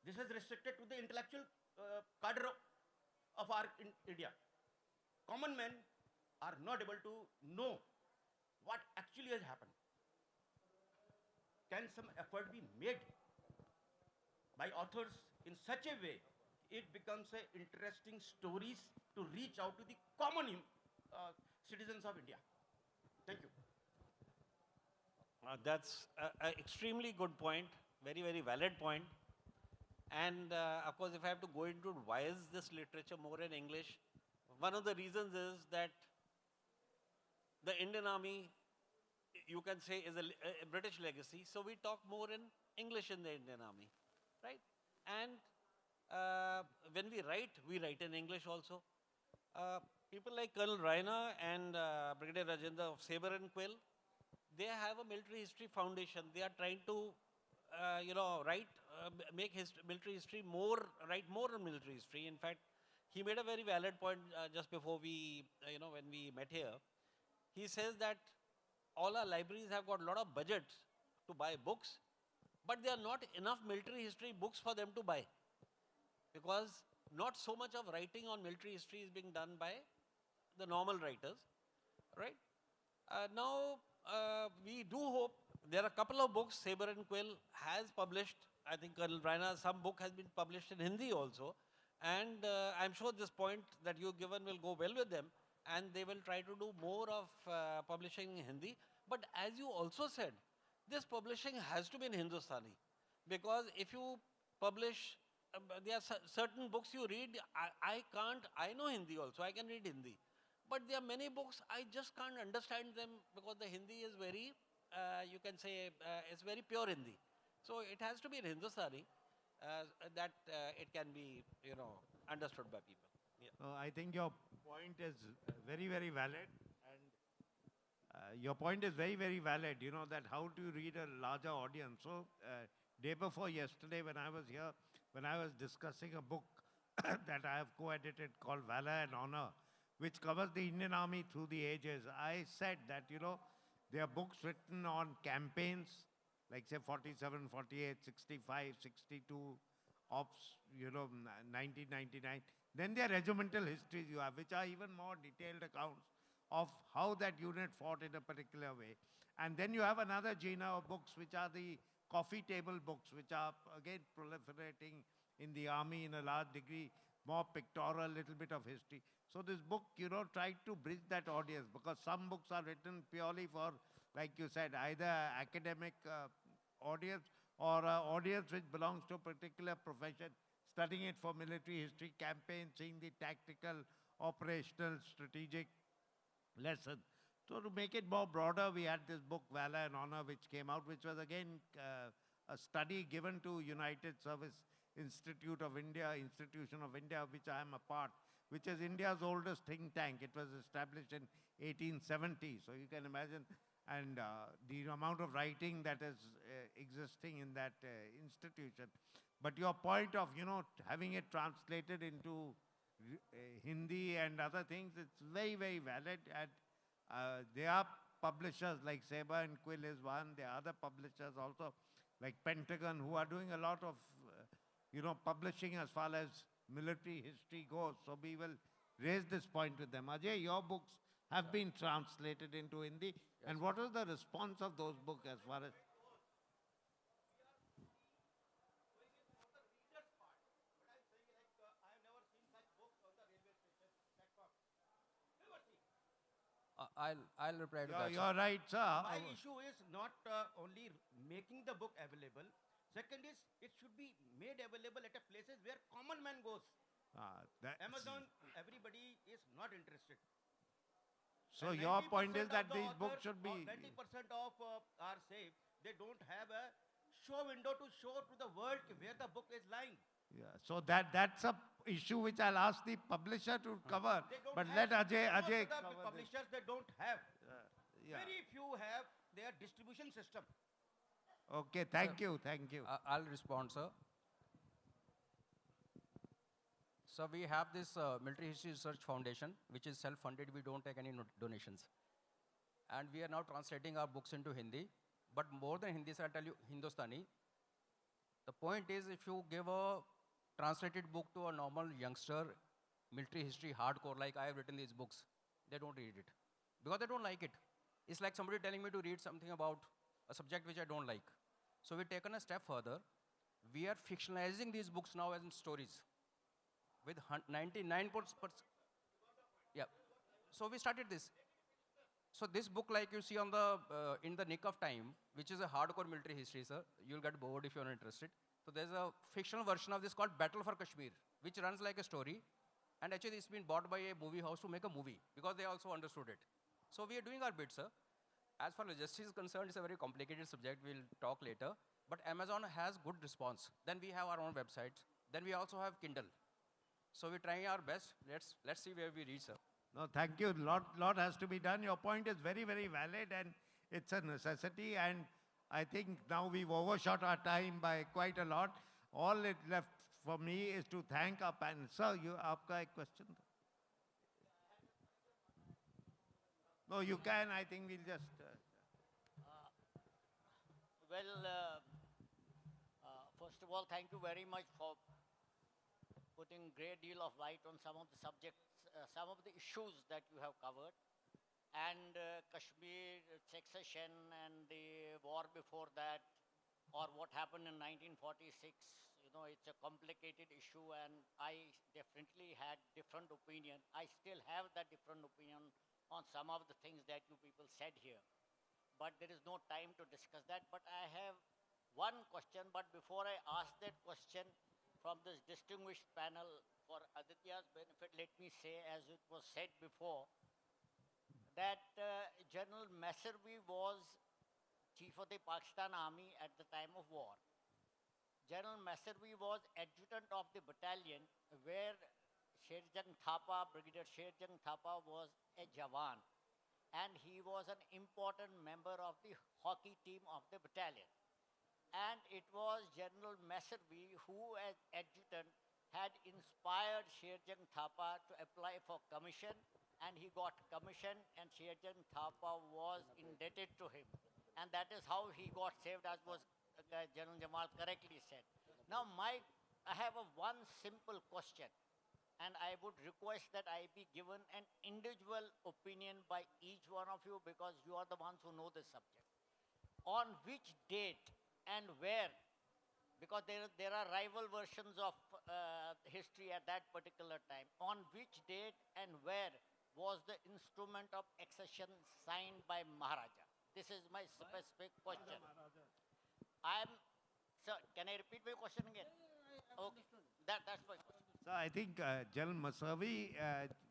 this is restricted to the intellectual cadre of our India. Common men are not able to know what actually has happened. Can some effort be made by authors in such a way it becomes a interesting stories to reach out to the common citizens of India? Thank you. That's an extremely good point, very, very valid point. And of course, if I have to go into why is this literature more in English, one of the reasons is that the Indian Army, you can say, is a British legacy. So we talk more in English in the Indian Army, right? And when we write in English also. People like Colonel Raina and Brigadier Rajendra of Sabre and Quill, they have a military history foundation. They are trying to, make military history write more on military history. In fact, he made a very valid point just before we, when we met here. He says that all our libraries have got a lot of budget to buy books, but there are not enough military history books for them to buy. Because not so much of writing on military history is being done by the normal writers, right? Now, we do hope, there are a couple of books Sabre and Quill has published. I think Colonel Raina, some book has been published in Hindi also. And I'm sure this point that you've given will go well with them. And they will try to do more of publishing in Hindi. But as you also said, this publishing has to be in Hindustani. Because if you publish, there are certain books you read, I know Hindi also, I can read Hindi. But there are many books, I just can't understand them because the Hindi is very, you can say, it's very pure Hindi. So it has to be in Hindustani. that it can be, understood by people. Yeah. I think your point is very, very valid. And your point is very, very valid, that how to read a larger audience. So, day before yesterday when I was here, when I was discussing a book that I have co-edited called Valor and Honor, which covers the Indian Army through the ages, I said that, there are books written on campaigns, like say 47, 48, 65, 62, ops, 1999. Then there are regimental histories you have, which are even more detailed accounts of how that unit fought in a particular way. And then you have another genre of books, which are the coffee table books, which are again proliferating in the army in a large degree, more pictorial, little bit of history. So this book, tried to bridge that audience, because some books are written purely for, like you said, either academic audience or audience which belongs to a particular profession, studying it for military history, campaigns, seeing the tactical, operational, strategic lesson. So to make it more broader, we had this book, Valor and Honor, which came out, which was again a study given to United Service Institute of India, Institution of India, which I am a part, which is India's oldest think tank. It was established in 1870, so you can imagine, and the amount of writing that is existing in that institution. But your point of, having it translated into Hindi and other things, it's very, very valid. And there are publishers like Saber and Quill is one. There are other publishers also like Pentagon who are doing a lot of, publishing as far as military history goes. So we will raise this point with them. Ajay, your books have been translated into Hindi. Yes. And what was the response of those books as far as... I'll reply to that. You're right, sir. My issue is not only making the book available. Second is, it should be made available at a places where common man goes. Amazon, everybody is not interested. So And your 90% point is of that the these books authors, should be... 90% of are safe. They don't have a show window to show to the world where the book is lying. Yeah, so that's a issue which I'll ask the publisher to cover. They don't But have, let Ajay most of the cover this. publishers, they don't have. Yeah. Very few have their distribution system. Okay, thank you, thank you. I'll respond, sir. So we have this Military History Research Foundation, which is self-funded. We don't take any donations. And we are now translating our books into Hindi. But more than Hindi, sir, I'll tell you Hindustani. The point is, if you give a translated book to a normal youngster, military history, hardcore, like I have written these books, they don't read it. Because they don't like it. It's like somebody telling me to read something about a subject which I don't like. So we've taken a step further. We are fictionalizing these books now as in stories. With 99%. Yeah. So we started this. So this book, like you see on the in the nick of time, which is a hardcore military history, sir. You'll get bored if you're not interested. So there's a fictional version of this called Battle for Kashmir, which runs like a story. And actually, it's been bought by a movie house to make a movie because they also understood it. So we are doing our bit, sir. As far as justice is concerned, it's a very complicated subject. We'll talk later. But Amazon has good response. Then we have our own websites. Then we also have Kindle. So we're trying our best. Let's see where we reach, sir. No, thank you. Lot has to be done. Your point is very, very valid, and it's a necessity. And I think now we've overshot our time by quite a lot. All it left for me is to thank our panel. Sir, you aapka ek question? No, you can. I think we'll just... First of all, thank you very much for putting great deal of light on some of the subjects, some of the issues that you have covered. And Kashmir, succession, and the war before that, or what happened in 1946, it's a complicated issue, and I definitely had different opinion. I still have that different opinion on some of the things that you people said here. But there is no time to discuss that. But I have one question, but before I ask that question from this distinguished panel, for Aditya's benefit, let me say, as it was said before, that General Messervy was chief of the Pakistan Army at the time of war. General Messervy was adjutant of the battalion where Sherjang Thapa, Brigadier Sherjang Thapa was a Jawan, and he was an important member of the hockey team of the battalion. And it was General Messervy who, as adjutant, had inspired Sherjang Thapa to apply for commission, and he got commission, and Sherjang Thapa was indebted to him. And that is how he got saved, as was General Jamal correctly said. Now, I have one simple question, and I would request that I be given an individual opinion by each one of you, because you are the ones who know this subject. On which date and where, because there are rival versions of history at that particular time, on which date and where was the instrument of accession signed by Maharaja? This is my specific question. Sir, can I repeat my question again? Okay, that's my question. So I think General Masavi,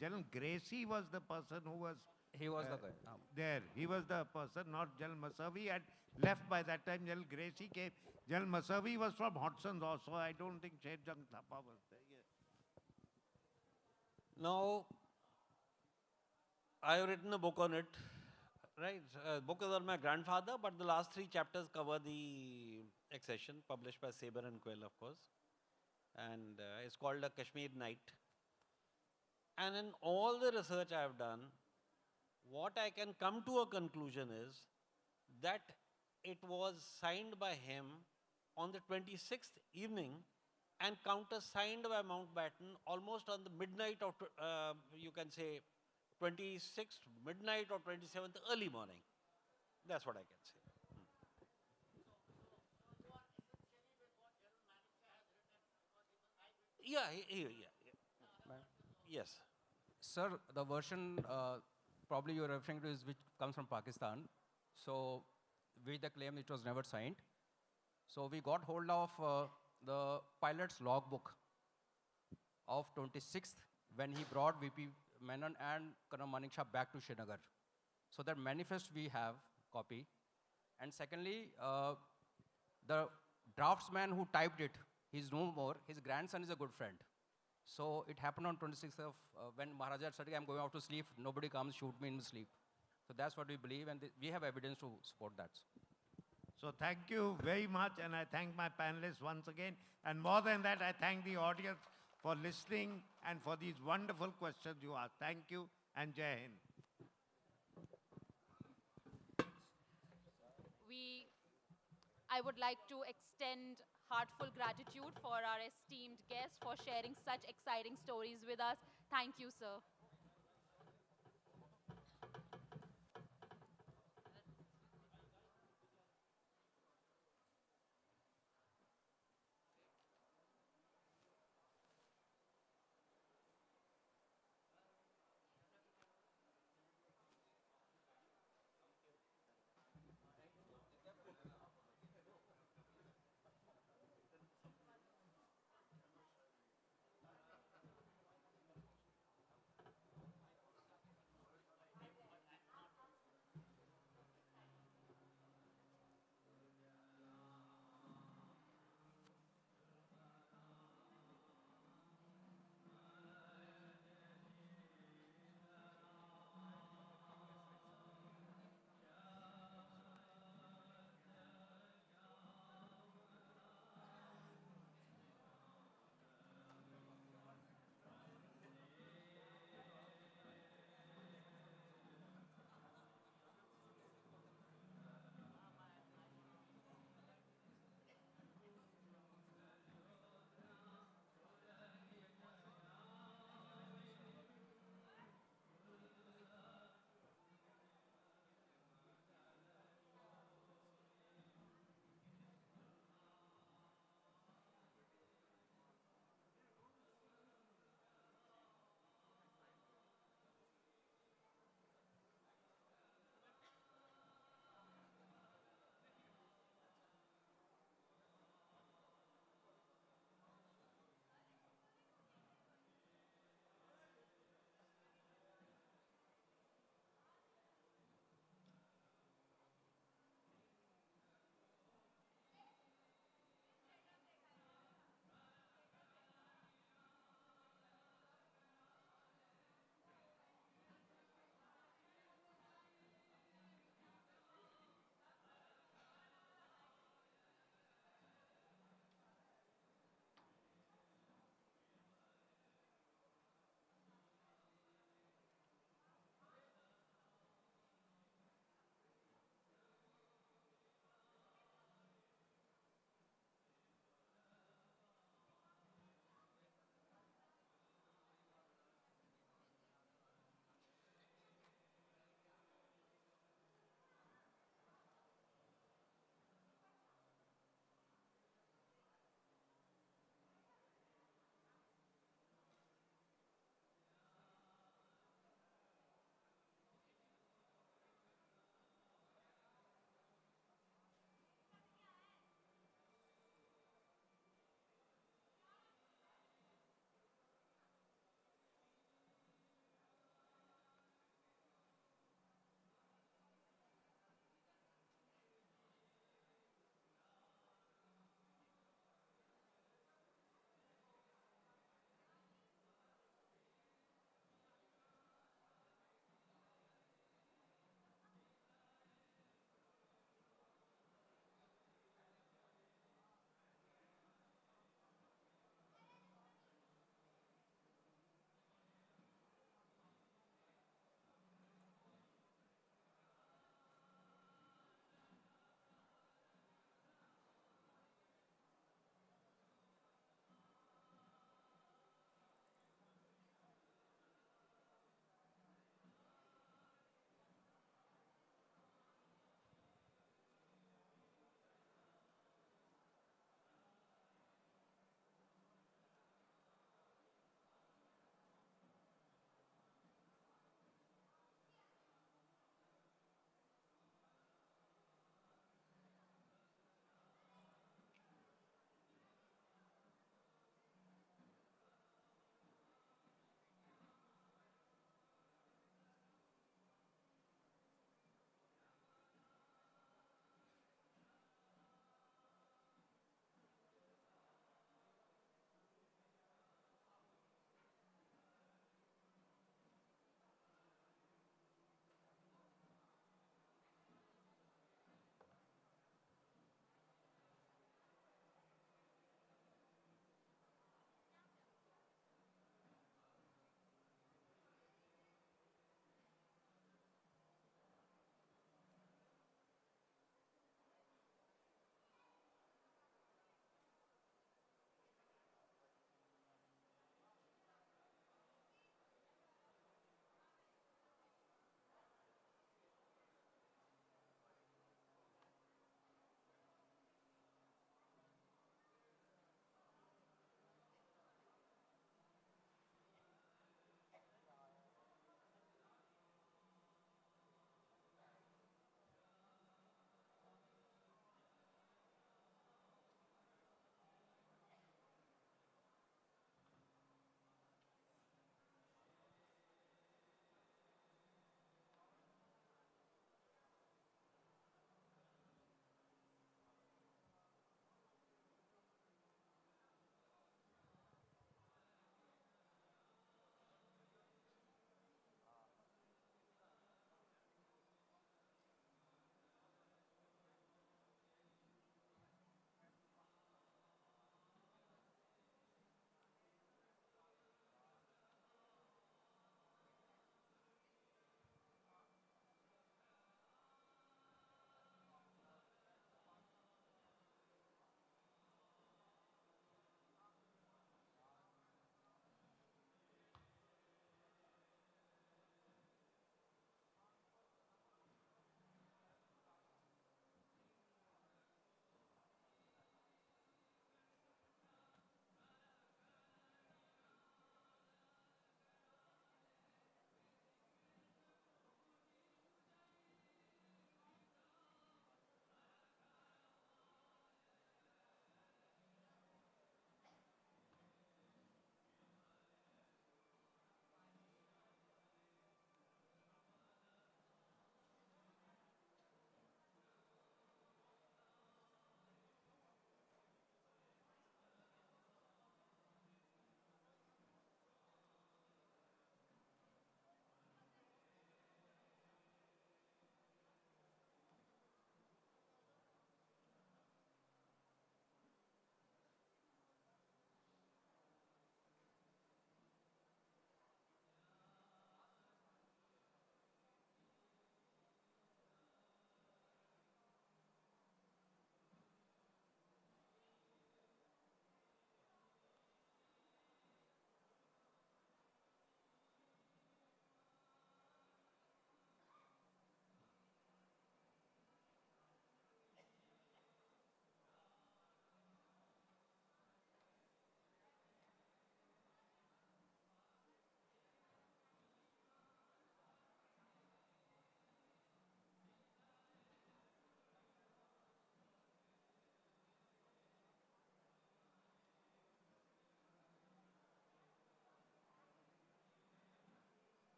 General Gracie was the person who was He was the guy. there. He was the person, not General Masavi had left by that time. General Gracie came. General Masavi was from Hodson's also. I don't think Sherjang Thapa was there. Yeah. Now, I have written a book on it, right? Book is on my grandfather, but the last 3 chapters cover the accession, published by Saber and Quill, of course. And it's called A Kashmir Night. And in all the research I have done, what I can come to a conclusion is that it was signed by him on the 26th evening and countersigned by Mountbatten almost on the midnight of, you can say, 26th midnight or 27th early morning. That's what I can say. Yeah, yes. Sir, the version probably you're referring to is which comes from Pakistan. So with the claim it was never signed. So we got hold of the pilot's logbook of 26th when he brought VP Menon and Colonel Manik Shah back to Srinagar. So that manifest we have copy. And secondly, the draftsman who typed it, he's no more. His grandson is a good friend. So it happened on 26th of when Maharaja said, I'm going out to sleep, nobody comes, shoot me in sleep. So that's what we believe, and we have evidence to support that. So thank you very much, and I thank my panelists once again. And more than that, I thank the audience for listening and for these wonderful questions you asked. Thank you, and Jai Hind. I would like to extend heartfelt gratitude for our esteemed guest for sharing such exciting stories with us. Thank you, sir.